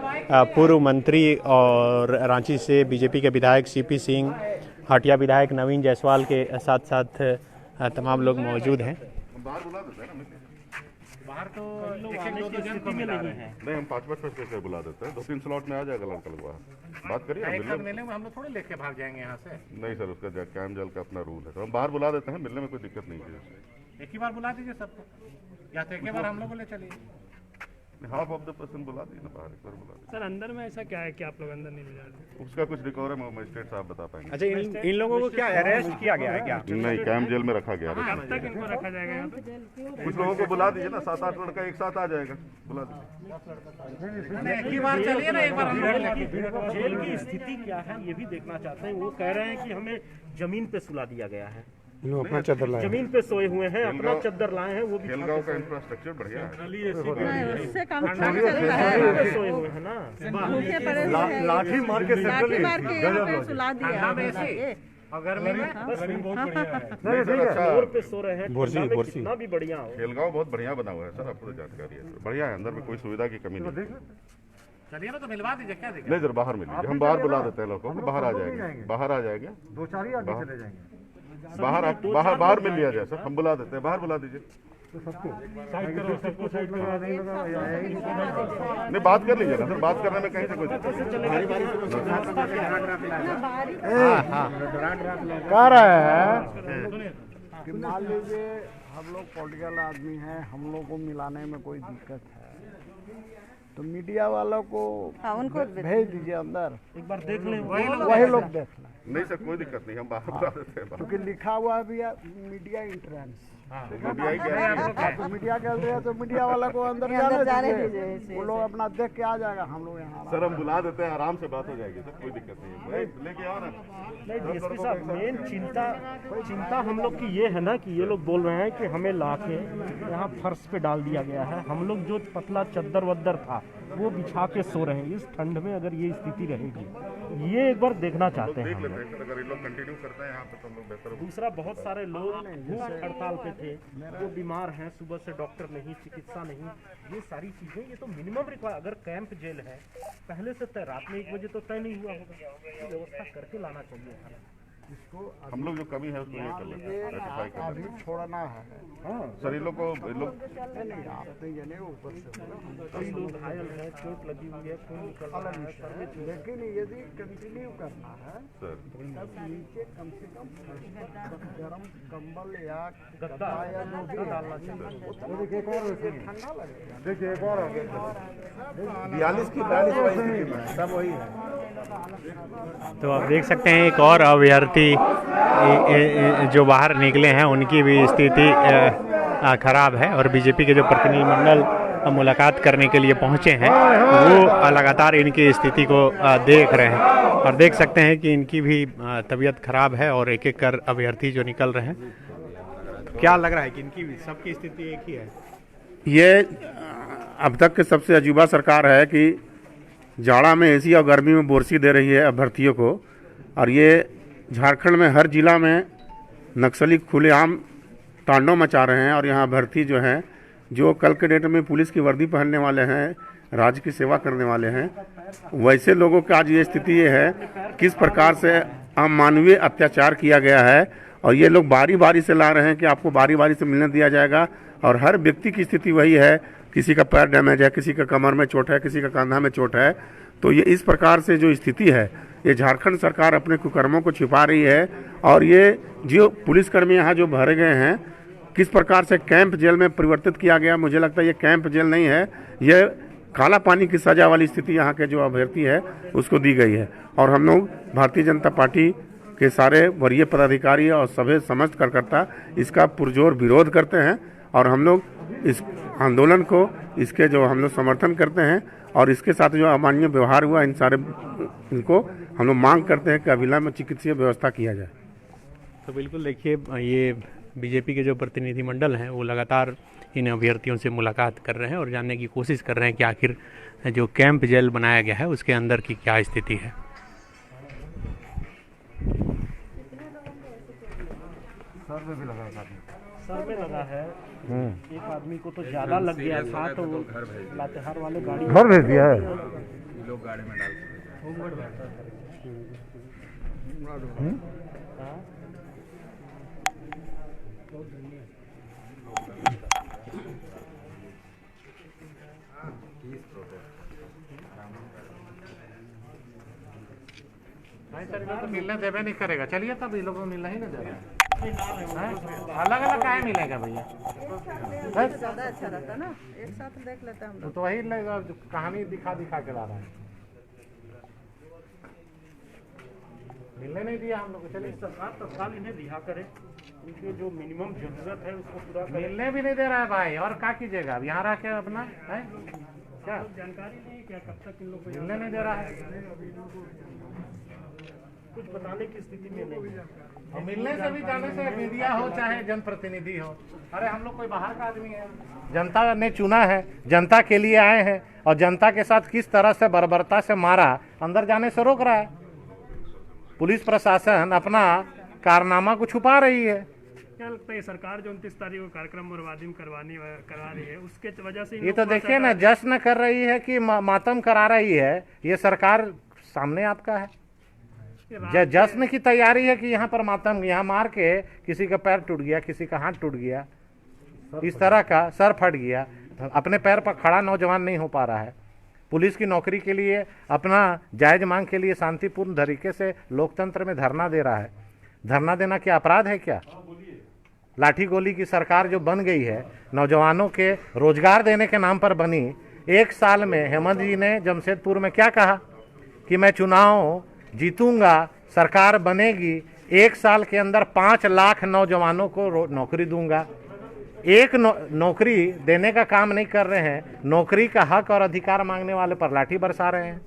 पूर्व मंत्री और रांची से बीजेपी के विधायक सीपी सिंह, हटिया विधायक नवीन जायसवाल के साथ साथ तमाम लोग मौजूद हैं। बाहर तो स्थिति में नहीं है। नहीं, हम 5-5 कैसे बुला देते हैं, 2-3 स्लॉट में आ जाएगा लड़का लोग बाहर। बात करिए मिलने में हम लोग थोड़े लेके भाग जाएंगे यहाँ से। नहीं सर, उसका कैम जल का अपना रूल है, तो हम बाहर बुला देते हैं, मिलने में कोई दिक्कत नहीं है। एक ही बार बुला दीजिए सबको, या तो एक ही बार हम लोग को ले चलिए। हाफ ऑफ द पर्सन बुला दिए ना, बाहर एक बार बुला दिए। सर अंदर में ऐसा क्या है कि आप लोग अंदर नहीं ले जा रहे? उसका कुछ रिकॉर्ड है, मजिस्ट्रेट साहब बता पाएंगे। अच्छा, इन लोगों को क्या अरेस्ट किया गया है क्या? नहीं, कैम जेल में रखा गया है। कब तक इनको रखा जाएगा यहाँ पे? कुछ लोगों को बुला दीजिए ना, 7-8 लड़का एक साथ आ जाएगा, बुला दीजिए। एक ही बार चलिए ना, एक बार हम लोग लेके। जेल की स्थिति क्या है ये भी देखना चाहते हैं। वो कह रहे हैं कि हमें जमीन पे सुला दिया गया है, अपना चादर लाए, जमीन पे सोए हुए हैं, अपना चादर लाए हैं। वो भी खेलगांव का इंफ्रास्ट्रक्चर बढ़िया है, उससे कम सोए हुए हैं ना। लाठी मार के सुला दिया। अगर में फ्लोर पे सो रहे हैं, कितना भी बढ़िया हो। खेलगांव बहुत बढ़िया बना हुआ है सर, आपको तो जानकारी है, बढ़िया है, अंदर में कोई सुविधा की कमी नहीं। चलिए ना, तो मिलवा दीजिए, क्या दिक्कत? नहीं सर, बाहर मिलिए, हम बाहर बुला देते हैं लोगों को, बाहर आ जाएंगे, बाहर आ जाएंगे, 2-4 ही आगे चले जाएंगे। बाहर मिल लिया जाए सर, हम बुला देते हैं, बाहर बुला दीजिए। नहीं, बात कर लीजिएगा सर, बात करने में कहीं से कोई कह रहे हैं कि मान लीजिए हम लोग पॉलिटिकल आदमी हैं, हम लोग को मिलाने में कोई दिक्कत है तो मीडिया वालों को उनको भेज दीजिए अंदर, एक बार देख लें, वही लोग देख लें। नहीं सर, कोई दिक्कत नहीं, हम बाहर बुला देते हैं। क्योंकि लिखा हुआ भी है मीडिया इंट्रेंस, मीडिया ही कह रही है। मीडिया कह रहे हैं तो मीडिया वाला को अंदर जाने दीजिए, वो लोग अपना देख के आ जाएगा। हम लोग यहाँ सर हम बुला देते हैं, आराम से बात हो जाएगी सर, कोई दिक्कत नहीं है, लेके आओ ना। नहीं डीएसपी साहब, मेन चिंता हम लोग की ये है ना कि ये लोग बोल रहे हैं कि हमें लाके यहाँ फर्श पे डाल दिया गया है। हम लोग जो पतला चद्दर वद्दर था वो बिछा के सो रहे हैं। इस ठंड में अगर ये स्थिति रहेगी, ये एक बार देखना चाहते हैं। अगर ये लोग कंटिन्यू करते हैं यहाँ पे तो हम लोग बेहतर। दूसरा, बहुत सारे लोग भूख हड़ताल पे थे, वो बीमार हैं, सुबह से डॉक्टर नहीं, चिकित्सा नहीं, ये सारी चीजें, ये तो मिनिमम रिक्वायर। अगर कैंप जेल है पहले से तय, रात में 1 बजे तो तय नहीं हुआ होगा, व्यवस्था करके लाना चाहिए। इसको हम लोग जो कमी है उसको ये कर लेते हैं, रेक्टिफाई कर लेते अभी छोड़ना है। सर ये लोग को नहीं, आप नहीं जाने, ऊपर से कई लोग घायल हैं, चोट लगी हुई है, खून निकल रहा है सर में। लेकिन यदि कंटिन्यू करना है सर, तब नीचे कम से कम गर्म कंबल या गद्दा या जो भी डालना चाहिए। देखिए एक और ठंडा लगेगा। देखिए एक और 42 की 42 सब वही है। तो आप देख सकते हैं एक और अभ्यर्थी जो बाहर निकले हैं, उनकी भी स्थिति खराब है और बीजेपी के जो प्रतिनिधिमंडल मुलाकात करने के लिए पहुंचे हैं वो लगातार इनकी स्थिति को देख रहे हैं और देख सकते हैं कि इनकी भी तबीयत खराब है और एक एक कर अभ्यर्थी जो निकल रहे हैं। क्या लग रहा है कि इनकी भी सबकी स्थिति एक ही है? ये अब तक के सबसे अजूबा सरकार है कि जाड़ा में एसी और गर्मी में बोरसी दे रही है अभ्यर्थियों को। और ये झारखंड में हर जिला में नक्सली खुलेआम तांडव मचा रहे हैं। और यहाँ अभ्यर्थी जो हैं, जो कल के डेट में पुलिस की वर्दी पहनने वाले हैं, राज्य की सेवा करने वाले हैं, वैसे लोगों का आज ये स्थिति ये है किस प्रकार से अमानवीय अत्याचार किया गया है। और ये लोग बारी बारी से ला रहे हैं कि आपको बारी बारी से मिलने दिया जाएगा। और हर व्यक्ति की स्थिति वही है, किसी का पैर डैमेज है, किसी का कमर में चोट है, किसी का कंधा में चोट है। तो ये इस प्रकार से जो स्थिति है, ये झारखंड सरकार अपने कुकर्मों को छिपा रही है। और ये जो पुलिसकर्मी यहाँ जो भरे गए हैं, किस प्रकार से कैंप जेल में परिवर्तित किया गया, मुझे लगता है ये कैंप जेल नहीं है, ये काला पानी की सजा वाली स्थिति यहाँ के जो अभ्यर्थी है उसको दी गई है। और हम लोग भारतीय जनता पार्टी के सारे वरीय पदाधिकारी और सभी समस्त कार्यकर्ता इसका पुरजोर विरोध करते हैं। और हम लोग इस आंदोलन को, इसके जो हम लोग समर्थन करते हैं। और इसके साथ जो अमानवीय व्यवहार हुआ, इन सारे इनको हम लोग मांग करते हैं कि अविलंब चिकित्सीय व्यवस्था किया जाए। तो बिल्कुल देखिए, ये बीजेपी के जो प्रतिनिधिमंडल हैं वो लगातार इन अभ्यर्थियों से मुलाकात कर रहे हैं और जानने की कोशिश कर रहे हैं कि आखिर जो कैंप जेल बनाया गया है उसके अंदर की क्या स्थिति है। सर में भी लगा है, सर में लगा है। एक आदमी को तो ज्यादा लग गया था, तो वो लातेहार वाले गाड़ी घर भेज दिया है। लोग गाड़ी में डाल नहीं सर, तो मिलने देवे नहीं करेगा। चलिए तब ये लोगों को मिलना ही नहीं देगा। अलग अलग काहे मिलेगा भैया? ज़्यादा अच्छा रहता ना, एक साथ देख लेते हैं हम लोग। तो वही कहानी दिखा दिखा के ला रहा है, मिलने नहीं दिया हम लोग को। चलिए सरकार तत्काल इन्हें रिहा करे, उनकी जो मिनिमम जरूरत है उसको पूरा करे। मिलने भी नहीं दे रहा है भाई, और क्या कीजिएगा अब यहाँ रह के अपना है क्या? जानकारी नहीं क्या कब तक इन लोग को मिलने नहीं दे रहा है, कुछ बताने की स्थिति में नहीं है। और मिलने से भी जाने से मीडिया हो चाहे जनप्रतिनिधि हो, अरे हम लोग कोई बाहर का आदमी है, जनता ने चुना है, जनता के लिए आए हैं। और जनता के साथ किस तरह से बर्बरता से मारा, अंदर जाने से रोक रहा है। पुलिस प्रशासन अपना कारनामा को छुपा रही है। क्या लगता है सरकार जो 29 तारीख को कार्यक्रम मोरवादी में करा रही है, उसके वजह से ये तो देखिए ना, जश्न कर रही है कि मातम करा रही है। ये सरकार सामने आपका है, जश्न की तैयारी है कि यहाँ पर मातम, यहाँ मार के किसी का पैर टूट गया, किसी का हाथ टूट गया, इस तरह का सर फट गया, अपने पैर पर खड़ा नौजवान नहीं हो पा रहा है। पुलिस की नौकरी के लिए, अपना जायज मांग के लिए शांतिपूर्ण तरीके से लोकतंत्र में धरना दे रहा है। धरना देना क्या अपराध है क्या? लाठी गोली की सरकार जो बन गई है, नौजवानों के रोजगार देने के नाम पर बनी। 1 साल में हेमंत जी ने जमशेदपुर में क्या कहा कि मैं चुनाव जीतूंगा, सरकार बनेगी, 1 साल के अंदर 5 लाख नौजवानों को नौकरी दूंगा। एक नौकरी देने का काम नहीं कर रहे हैं, नौकरी का हक और अधिकार मांगने वाले पर लाठी बरसा रहे हैं।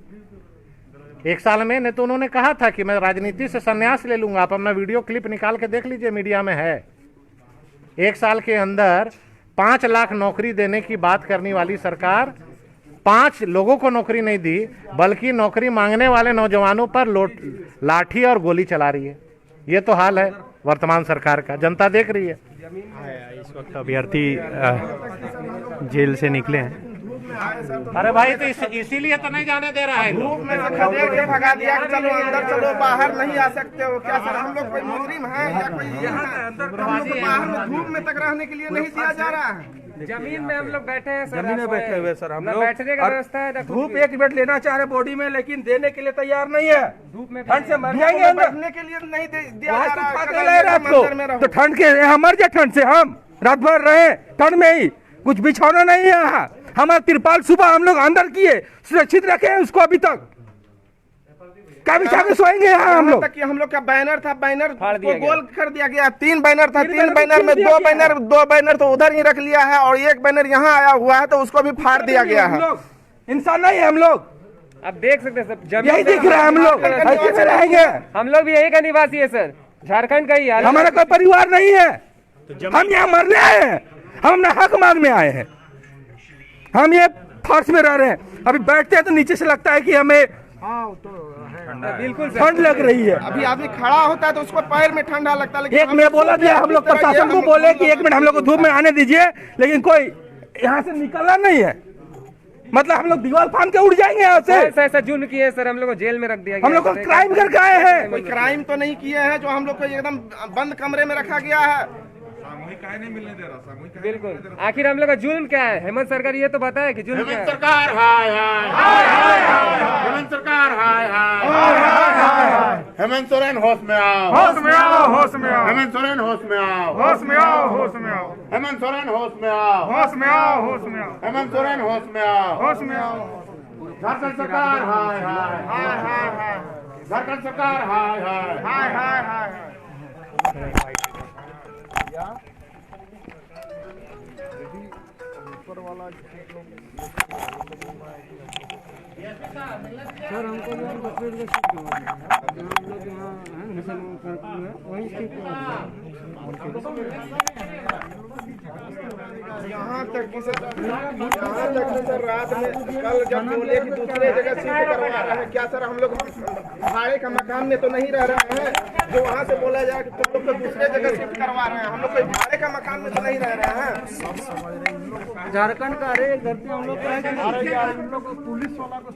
1 साल में नहीं तो उन्होंने कहा था कि मैं राजनीति से संन्यास ले लूंगा। आप अपना वीडियो क्लिप निकाल के देख लीजिए, मीडिया में है। 1 साल के अंदर 5 लाख नौकरी देने की बात करने वाली सरकार 5 लोगों को नौकरी नहीं दी, बल्कि नौकरी मांगने वाले नौजवानों पर लाठी और गोली चला रही है। ये तो हाल है वर्तमान सरकार का, जनता देख रही है। इस वक्त अभ्यर्थी जेल से निकले हैं। अरे भाई, तो इसीलिए तो नहीं जाने दे रहा है। धूप में से खदेड़ के भगा दिया कि चलो अंदर चलो, बाहर नहीं आ सकते हो। क्या सर, हम लोग कोई मुजरिम है या कोई यहाँ हम लोग बाहर में धूप में तक रहने के लिए नहीं दिया जा रहा है। जमीन में हम लोग बैठे हैं सर, जमीन में बैठे हुए सर हम लोग। बैठने का व्यवस्था है, धूप 1 मिनट लेना चाह रहे बॉडी में, लेकिन देने के लिए तैयार नहीं है। धूप में ठंड से मर जाएंगे, बैठने के लिए नहीं दिया जा रहा है। तो ठंड के यहाँ मर जाए, ठंड से हम रात भर रहे ठंड में ही, कुछ बिछौना नहीं है यहाँ। हमारा तिरपाल सुबह हम लोग अंदर किए, सुरक्षित रखे उसको। अभी तक क्या बिछा के सोएंगे यहाँ हम लोग? हम लोग का बैनर था, बैनर को गोल कर दिया गया। 3 बैनर था, 3 बैनर में 2 बैनर तो उधर ही रख लिया है और 1 बैनर यहाँ आया हुआ है, तो उसको भी फाड़ दिया गया है। इंसान नहीं है हम लोग, आप देख सकते हैं सर, यही दिख रहा है। हम लोग ऐसे में रहेंगे, हम लोग भी यही का निवासी है सर, झारखंड का ही। हमारा कोई परिवार नहीं है, हम यहाँ मरने आए हैं, हम अपना हक मांगने आए हैं। हम ये फर्श में रह रहे हैं, अभी बैठते हैं तो नीचे से लगता है कि हमें बिल्कुल ठंड लग रही है। अभी आदमी खड़ा होता है तो उसको पैर में ठंडा लगता है। लेकिन एक मिनट बोला दिया हम लोग प्रशासन को बोले कि 1 मिनट हम लोग को धूप में आने दीजिए, लेकिन कोई यहाँ से निकलना नहीं है। मतलब हम लोग दीवार फांद के उड़ जाएंगे यहाँ से। ऐसा जुल्म किए सर, हम लोग को जेल में रख दिया गया। हम लोग को क्राइम करके आए हैं। कोई क्राइम तो नहीं किए हैं जो हम लोग को एकदम बंद कमरे में रखा गया है। नहीं मिलने दे रहा। बिल्कुल, आखिर हम लोग का जुल्म क्या है? हेमंत सरकार ये तो बताए कि जुल्म क्या है? सरकार हाय हाय, हेमंत सरकार हाय हाय, हेमंत सोरेन होश में आओ, होश में आओ, होश में आओ, हेमंत सोरेन होश में आओ, होश में आओ, होश में आओ, हेमंत सोरेन होश में आओ, होश में आओ, होश में आओ, हेमंत सोरेन होश में आओ, होश में आओ। झारखंड सरकार हाय हाय, हाय हाय हाय, झारखंड सरकार हाय हाय, हाय हाय हाय। ऊपर वाला सर हमको भी बकरीद का शिफ्ट हुआ है, हम लोग यहाँ हैं मुसलमान है वहीं शिफ्ट हुआ है। यहाँ तक कि सर रात में कल जब बोले कि दूसरे जगह शिफ्ट करवा रहे हैं, क्या सर हम लोग भाड़े का मकान में तो नहीं रह रहे हैं? जो वहाँ से बोला जाए कि तुम लोग तो दूसरे जगह शिफ्ट करवा रहे हैं, हम लोग कोई भाड़े का मकान में तो नहीं रह रहे हैं। झारखंड का अरे घर पे हम लोग हम लोग पुलिस वाला को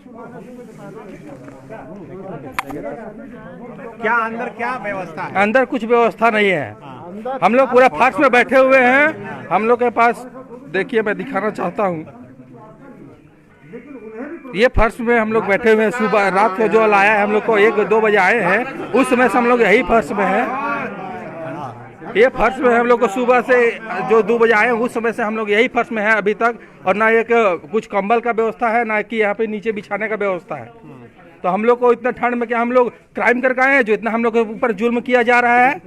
क्या अंदर क्या व्यवस्था है? अंदर कुछ व्यवस्था नहीं है। हम लोग पूरा फर्श में बैठे हुए हैं। हम लोग के पास देखिए, मैं दिखाना चाहता हूँ, ये फर्श में हम लोग बैठे हुए हैं। सुबह रात को जो लाया है हम लोग को 1-2 बजे आए हैं, उस समय से हम लोग यही फर्श में हैं। ये फर्श में हम लोग को सुबह से जो 2 बजे आए हैं उस समय से हम लोग यही फर्श में हैं अभी तक। और ना एक कुछ कंबल का व्यवस्था है, ना कि यहाँ पे नीचे बिछाने का व्यवस्था है। तो हम लोग को इतना ठंड में क्या हम लोग क्राइम करके आए हैं जो इतना हम लोग के ऊपर जुल्म किया जा रहा है?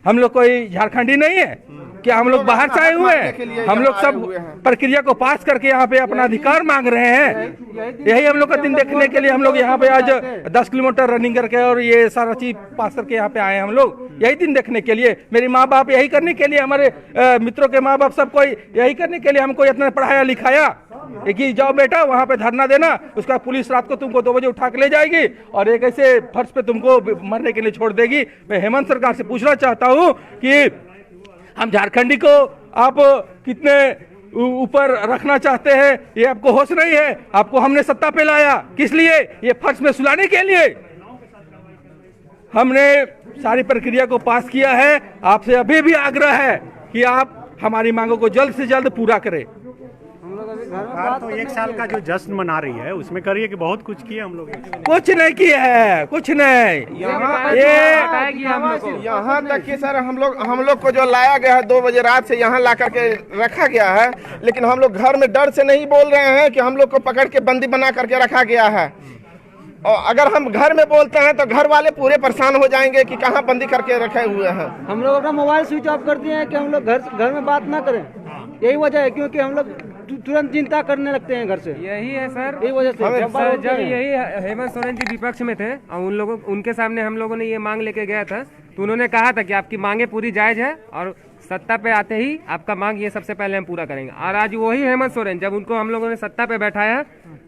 हम लोग कोई झारखंडी नहीं है क्या? हम लोग बाहर से आए हुए हैं। हम लोग सब प्रक्रिया को पास करके यहाँ पे अपना अधिकार मांग रहे हैं। यही हम लोग का दिन देखने के लिए हम लोग यहाँ पे आज 10 किलोमीटर रनिंग करके और ये सारा चीज पास करके यहाँ पे आए हैं। हम लोग यही दिन देखने के लिए, मेरे माँ बाप यही करने के लिए, हमारे मित्रों के माँ बाप सब कोई यही करने के लिए हमको इतना पढ़ाया लिखाया कि जाओ बेटा वहाँ पे धरना देना, उसका पुलिस रात को तुमको 2 बजे उठा के ले जाएगी और एक ऐसे फर्श पे तुमको मरने के लिए छोड़ देगी। मैं हेमंत सरकार से पूछना चाहता हूँ कि हम झारखंडी को आप कितने ऊपर रखना चाहते हैं? ये आपको होश नहीं है? आपको हमने सत्ता पे लाया किस लिए? ये फर्श में सुलाने के लिए। हमने सारी प्रक्रिया को पास किया है। आपसे अभी भी आग्रह है कि आप हमारी मांगों को जल्द से जल्द पूरा करें। सरकार तो 1 साल का जो जश्न मना रही है उसमें करिए कि बहुत कुछ किए हम लोग। कुछ नहीं किया है, कुछ नहीं। यहाँ तक कि सर हम लोग को जो लाया गया है 2 बजे रात से यहाँ ला करके रखा गया है, लेकिन हम लोग घर में डर से नहीं बोल रहे हैं कि हम लोग को पकड़ के बंदी बना करके रखा गया है। और अगर हम घर में बोलते हैं तो घर वाले पूरे परेशान हो जाएंगे कि कहाँ बंदी करके रखे हुए हैं। हम लोग अपना मोबाइल स्विच ऑफ कर दिए हैं कि हम लोग घर में बात ना करें। यही वजह है, क्योंकि हम लोग तुरंत चिंता करने लगते हैं घर से। यही है सर, यही वजह से जब यही हेमंत सोरेन जी विपक्ष में थे और उनके सामने हम लोगों ने ये मांग लेके गया था, तो उन्होंने कहा था कि आपकी मांगे पूरी जायज है और सत्ता पे आते ही आपका मांग ये सबसे पहले हम पूरा करेंगे। और आज वही हेमंत सोरेन, जब उनको हम लोगों ने सत्ता पे बैठाया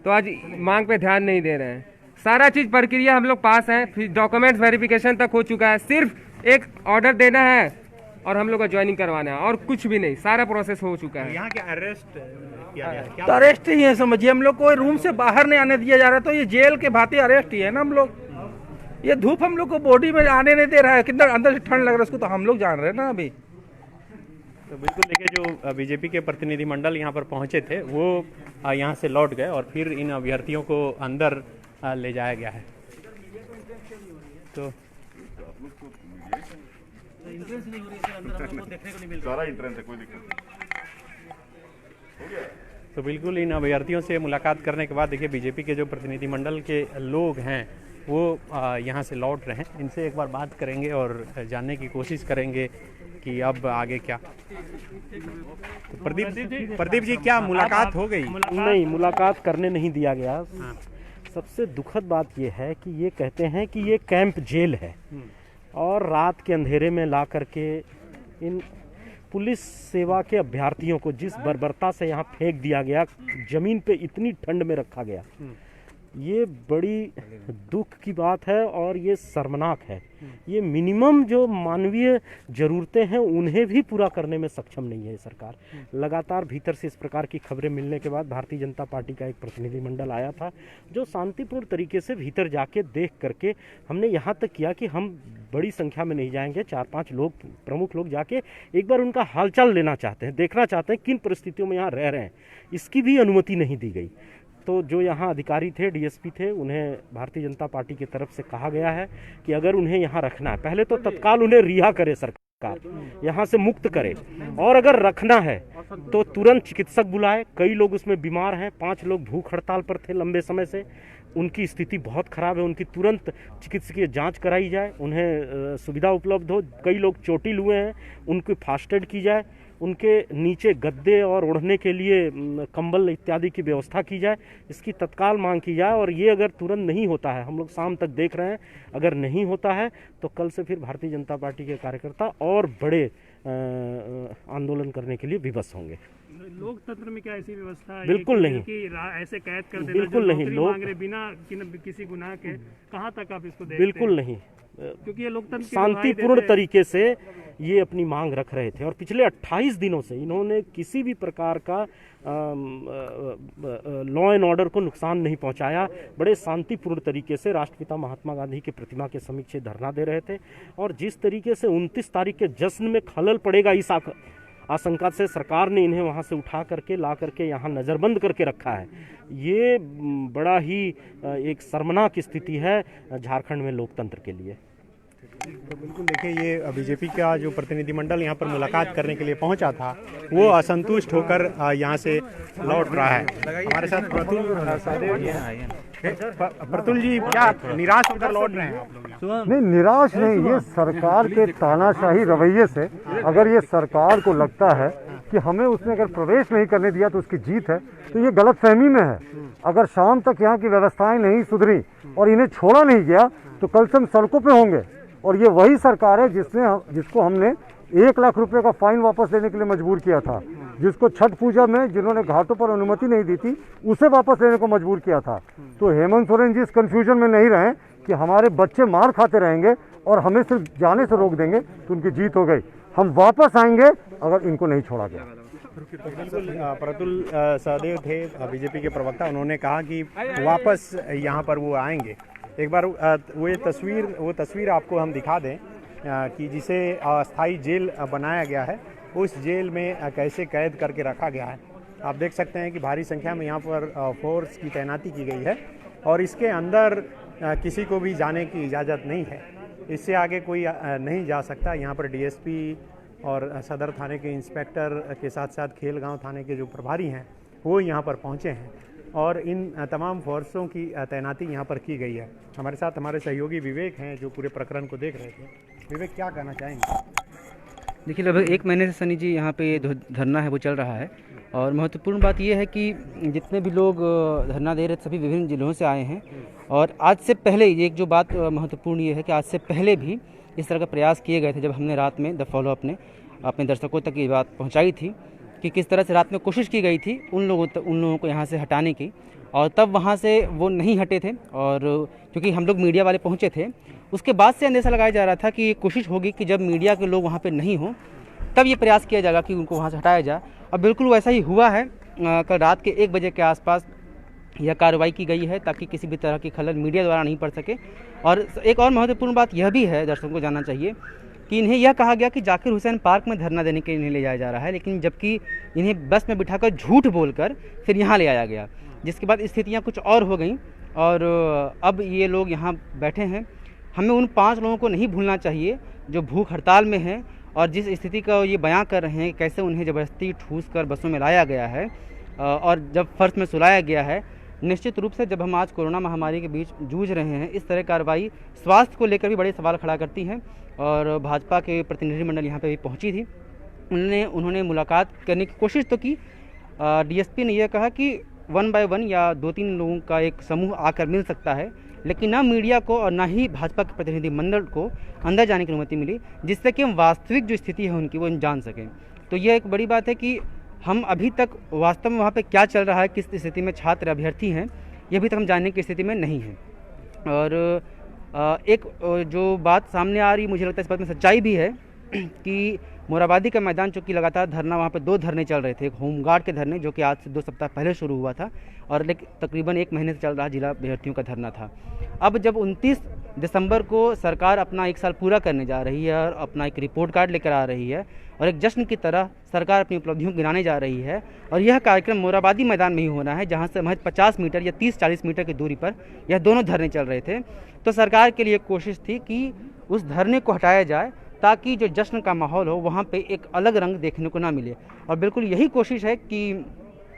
तो आज मांग पे ध्यान नहीं दे रहे हैं। सारा चीज प्रक्रिया हम लोग पास है, फिर डॉक्यूमेंट वेरिफिकेशन तक हो चुका है, सिर्फ एक ऑर्डर देना है और हम लोग का ज्वाइनिंग करवाना है और कुछ भी नहीं, सारा प्रोसेस हो चुका है। यहाँ के अरेस्ट किया गया है? तो अरेस्ट ही है, समझिए। हम लोग को रूम से बाहर नहीं आने दिया जा रहा, तो ये जेल के भांति अरेस्ट ही है ना हम लोग। ये धूप हम लोग को बॉडी में आने नहीं दे रहा है, कितना अंदर से ठंड लग रहा है उसको तो हम लोग जान रहे हैं ना अभी। तो बिल्कुल देखिए, जो बीजेपी के प्रतिनिधिमंडल यहाँ पर पहुँचे थे वो यहाँ से लौट गए और फिर इन अभ्यर्थियों को अंदर ले जाया गया है। तो इंट्रेंस नहीं हो रही है अंदर, हम लोग को देखने को नहीं मिल रहा। सारा इंट्रेंस है, कोई दिक्कत नहीं। तो बिल्कुल इन अभ्यर्थियों से मुलाकात करने के बाद देखिए बीजेपी के जो प्रतिनिधिमंडल के लोग हैं वो यहाँ से लौट रहे हैं। इनसे एक बार बात करेंगे और जानने की कोशिश करेंगे कि अब आगे क्या। तो प्रदीप जी क्या मुलाकात हो गई? नहीं, मुलाकात करने नहीं दिया गया। सबसे दुखद बात यह है कि ये कहते हैं कि ये कैंप जेल है और रात के अंधेरे में ला करके इन पुलिस सेवा के अभ्यर्थियों को जिस बर्बरता से यहाँ फेंक दिया गया, जमीन पे इतनी ठंड में रखा गया, ये बड़ी दुख की बात है और ये शर्मनाक है। ये मिनिमम जो मानवीय ज़रूरतें हैं उन्हें भी पूरा करने में सक्षम नहीं है सरकार। लगातार भीतर से इस प्रकार की खबरें मिलने के बाद भारतीय जनता पार्टी का एक प्रतिनिधिमंडल आया था, जो शांतिपूर्ण तरीके से भीतर जाके देख करके हमने यहाँ तक किया कि हम बड़ी संख्या में नहीं जाएंगे, 4-5 लोग प्रमुख लोग जाके एक बार उनका हालचाल लेना चाहते हैं, देखना चाहते हैं किन परिस्थितियों में यहाँ रह रहे हैं। इसकी भी अनुमति नहीं दी गई। तो जो यहाँ अधिकारी थे, डीएसपी थे, उन्हें भारतीय जनता पार्टी की तरफ से कहा गया है कि अगर उन्हें यहाँ रखना है, पहले तो तत्काल उन्हें रिहा करे सरकार, यहाँ से मुक्त करे, और अगर रखना है तो तुरंत चिकित्सक बुलाए। कई लोग उसमें बीमार हैं, 5 लोग भूख हड़ताल पर थे लंबे समय से, उनकी स्थिति बहुत खराब है, उनकी तुरंत चिकित्सकीय जांच कराई जाए, उन्हें सुविधा उपलब्ध हो। कई लोग चोटिल हुए हैं, उनकी फास्ट एड की जाए, उनके नीचे गद्दे और ओढ़ने के लिए कंबल इत्यादि की व्यवस्था की जाए, इसकी तत्काल मांग की जाए। और ये अगर तुरंत नहीं होता है, हम लोग शाम तक देख रहे हैं, अगर नहीं होता है तो कल से फिर भारतीय जनता पार्टी के कार्यकर्ता और बड़े आंदोलन करने के लिए विवश होंगे। लोकतंत्र में क्या ऐसी व्यवस्था है? बिल्कुल नहीं, ऐसे कैद कर देना, बिल्कुल नहीं, लोग मांग रहे बिना किसी गुनाह के, कहाँ तक आप इसको देखते बिल्कुल हैं? नहीं, क्योंकि ये लोकतंत्र शांतिपूर्ण तरीके से ये अपनी मांग रख रहे थे और पिछले 28 दिनों से इन्होंने किसी भी प्रकार का लॉ एंड ऑर्डर को नुकसान नहीं पहुंचाया। बड़े शांतिपूर्ण तरीके से राष्ट्रपिता महात्मा गांधी की प्रतिमा के समीप धरना दे रहे थे। और जिस तरीके से 29 तारीख के जश्न में खलल पड़ेगा इस आशंका से सरकार ने इन्हें वहां से उठा करके ला करके यहाँ नज़रबंद करके रखा है। ये बड़ा ही एक शर्मनाक स्थिति है झारखंड में लोकतंत्र के लिए। तो बिल्कुल देखिए, ये बीजेपी का जो प्रतिनिधिमंडल यहाँ पर मुलाकात करने के लिए पहुँचा था, वो असंतुष्ट होकर यहाँ से लौट रहा है। हमारे साथ प्रतुल जी, क्या निराश होकर लौट रहे हैं आप लोग? नहीं, निराश नहीं, ये सरकार के तानाशाही रवैये से अगर ये सरकार को लगता है कि हमें उसने अगर प्रवेश नहीं करने दिया तो उसकी जीत है, तो ये गलतफहमी में है। अगर शाम तक यहाँ की व्यवस्थाएं नहीं सुधरी और इन्हें छोड़ा नहीं गया तो कल से हम सड़कों पे होंगे। और ये वही सरकार है जिसको हमने 1 लाख रुपए का फाइन वापस लेने के लिए मजबूर किया था, जिसको छठ पूजा में जिन्होंने घाटों पर अनुमति नहीं दी थी उसे वापस लेने को मजबूर किया था। तो हेमंत सोरेन जी इस कंफ्यूजन में नहीं रहें कि हमारे बच्चे मार खाते रहेंगे और हमें सिर्फ जाने से रोक देंगे तो उनकी जीत हो गई। हम वापस आएंगे अगर इनको नहीं छोड़ा गया। बिल्कुल, प्रतुल सहदेव थे बीजेपी के प्रवक्ता, उन्होंने कहा कि वापस यहाँ पर वो आएंगे। एक बार वो तस्वीर आपको हम दिखा दें कि जिसे अस्थाई जेल बनाया गया है, उस जेल में कैसे कैद करके रखा गया है। आप देख सकते हैं कि भारी संख्या में यहाँ पर फोर्स की तैनाती की गई है और इसके अंदर किसी को भी जाने की इजाज़त नहीं है। इससे आगे कोई नहीं जा सकता। यहाँ पर डीएसपी और सदर थाने के इंस्पेक्टर के साथ साथ खेलगांव थाने के जो प्रभारी हैं वो यहाँ पर पहुँचे हैं और इन तमाम फोर्सों की तैनाती यहाँ पर की गई है। हमारे साथ हमारे सहयोगी विवेक हैं जो पूरे प्रकरण को देख रहे थे। विवेक, क्या कहना चाहेंगे? देखिए, लगभग 1 महीने से सनी जी यहाँ पे धरना है वो चल रहा है और महत्वपूर्ण बात ये है कि जितने भी लोग धरना दे रहे थे सभी विभिन्न जिलों से आए हैं। और आज से पहले एक जो बात महत्वपूर्ण ये है कि आज से पहले भी इस तरह का प्रयास किए गए थे। जब हमने रात में द फॉलोअप ने अपने दर्शकों तक ये बात पहुँचाई थी कि किस तरह से रात में कोशिश की गई थी उन लोगों को यहाँ से हटाने की, और तब वहाँ से वो नहीं हटे थे। और क्योंकि हम लोग मीडिया वाले पहुँचे थे, उसके बाद से अंदेशा लगाया जा रहा था कि कोशिश होगी कि जब मीडिया के लोग वहाँ पे नहीं हों तब ये प्रयास किया जाएगा कि उनको वहाँ से हटाया जाए। और बिल्कुल वैसा ही हुआ है। कल रात के 1 बजे के आसपास यह कार्रवाई की गई है ताकि किसी भी तरह की खलल मीडिया द्वारा नहीं पड़ सके। और एक और महत्वपूर्ण बात यह भी है, दर्शकों को जानना चाहिए कि इन्हें यह कहा गया कि जाकिर हुसैन पार्क में धरना देने के लिए ले जाया जा रहा है, लेकिन जबकि इन्हें बस में बिठाकर झूठ बोलकर फिर यहाँ ले आया गया, जिसके बाद स्थितियाँ कुछ और हो गई और अब ये लोग यहाँ बैठे हैं। हमें उन 5 लोगों को नहीं भूलना चाहिए जो भूख हड़ताल में हैं और जिस स्थिति का ये बयां कर रहे हैं, कैसे उन्हें ज़बरदस्ती ठूस कर बसों में लाया गया है और जब फर्श में सुलाया गया है। निश्चित रूप से जब हम आज कोरोना महामारी के बीच जूझ रहे हैं, इस तरह कार्रवाई स्वास्थ्य को लेकर भी बड़े सवाल खड़ा करती है। और भाजपा के प्रतिनिधिमंडल यहाँ पे भी पहुँची थी, उन्होंने मुलाकात करने की कोशिश तो की। डीएसपी ने यह कहा कि 1 बाय 1 या 2-3 लोगों का एक समूह आकर मिल सकता है, लेकिन ना मीडिया को और ना ही भाजपा के प्रतिनिधिमंडल को अंदर जाने की अनुमति मिली, जिससे कि हम वास्तविक जो स्थिति है उनकी वो जान सकें। तो यह एक बड़ी बात है कि हम अभी तक वास्तव में वहाँ पे क्या चल रहा है, किस स्थिति में छात्र अभ्यर्थी हैं, ये अभी तक हम जानने की स्थिति में नहीं है। और एक जो बात सामने आ रही, मुझे लगता है इस बात में सच्चाई भी है कि मोराबादी का मैदान चूँकि लगातार धरना, वहाँ पे 2 धरने चल रहे थे। एक होमगार्ड के धरने जो कि आज से 2 सप्ताह पहले शुरू हुआ था, और तकरीबन 1 महीने से चल रहा जिला अभ्यर्थियों का धरना था। अब जब 29 दिसंबर को सरकार अपना 1 साल पूरा करने जा रही है और अपना एक रिपोर्ट कार्ड लेकर आ रही है और एक जश्न की तरह सरकार अपनी उपलब्धियों को गिनाने जा रही है, और यह कार्यक्रम मोराबादी मैदान में ही होना है, जहाँ से महज 50 मीटर या 30-40 मीटर की दूरी पर यह दोनों धरने चल रहे थे। तो सरकार के लिए कोशिश थी कि उस धरने को हटाया जाए ताकि जो जश्न का माहौल हो वहाँ पे एक अलग रंग देखने को ना मिले, और बिल्कुल यही कोशिश है कि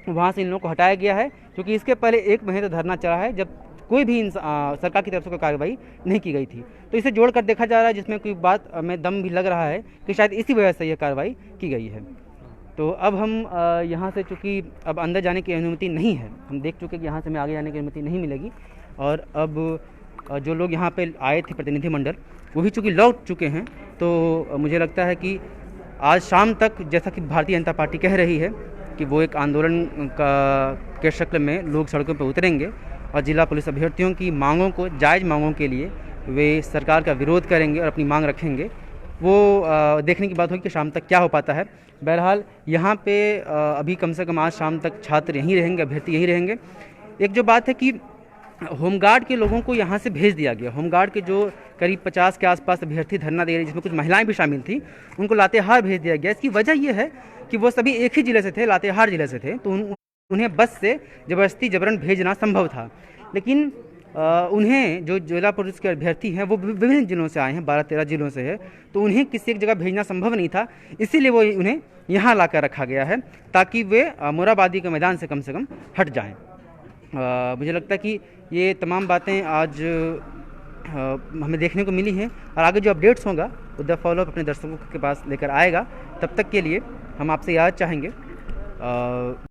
वहाँ से इन लोगों को हटाया गया है, क्योंकि इसके पहले 1 महीने तक धरना चला है जब कोई भी सरकार की तरफ से कोई कार्रवाई नहीं की गई थी। तो इसे जोड़कर देखा जा रहा है, जिसमें कोई बात में दम भी लग रहा है कि शायद इसी वजह से यह कार्रवाई की गई है। तो अब हम यहाँ से, चूँकि अब अंदर जाने की अनुमति नहीं है, हम देख चुके कि यहाँ से हमें आगे जाने की अनुमति नहीं मिलेगी, और अब जो लोग यहाँ पे आए थे प्रतिनिधिमंडल, वो भी चूँकि लौट चुके हैं। तो मुझे लगता है कि आज शाम तक, जैसा कि भारतीय जनता पार्टी कह रही है कि वो एक आंदोलन के शक्ल में लोग सड़कों पर उतरेंगे और जिला पुलिस अभ्यर्थियों की मांगों को, जायज़ मांगों के लिए वे सरकार का विरोध करेंगे और अपनी मांग रखेंगे। वो देखने की बात होगी कि शाम तक क्या हो पाता है। बहरहाल यहाँ पे अभी कम से कम आज शाम तक छात्र यहीं रहेंगे, अभ्यर्थी यहीं रहेंगे। एक जो बात है कि होमगार्ड के लोगों को यहाँ से भेज दिया गया। होमगार्ड के जो करीब 50 के आसपास अभ्यर्थी धरना दे रहे, जिसमें कुछ महिलाएं भी शामिल थी, उनको लातेहार भेज दिया गया। इसकी वजह यह है कि वो सभी एक ही ज़िले से थे, लातेहार ज़िले से थे, तो उन्हें बस से जबरन भेजना संभव था। लेकिन उन्हें, जो जिला पुलिस के अभ्यर्थी हैं, वो विभिन्न जिलों से आए हैं, 12-13 जिलों से है, तो उन्हें किसी एक जगह भेजना संभव नहीं था, इसीलिए वो उन्हें यहाँ लाकर रखा गया है ताकि वे मोराबादी के मैदान से कम हट जाएँ। मुझे लगता है कि ये तमाम बातें आज हमें देखने को मिली हैं, और आगे जो अपडेट्स होगा वो द फॉलो अप अपने दर्शकों के पास लेकर आएगा। तब तक के लिए हम आपसे याद चाहेंगे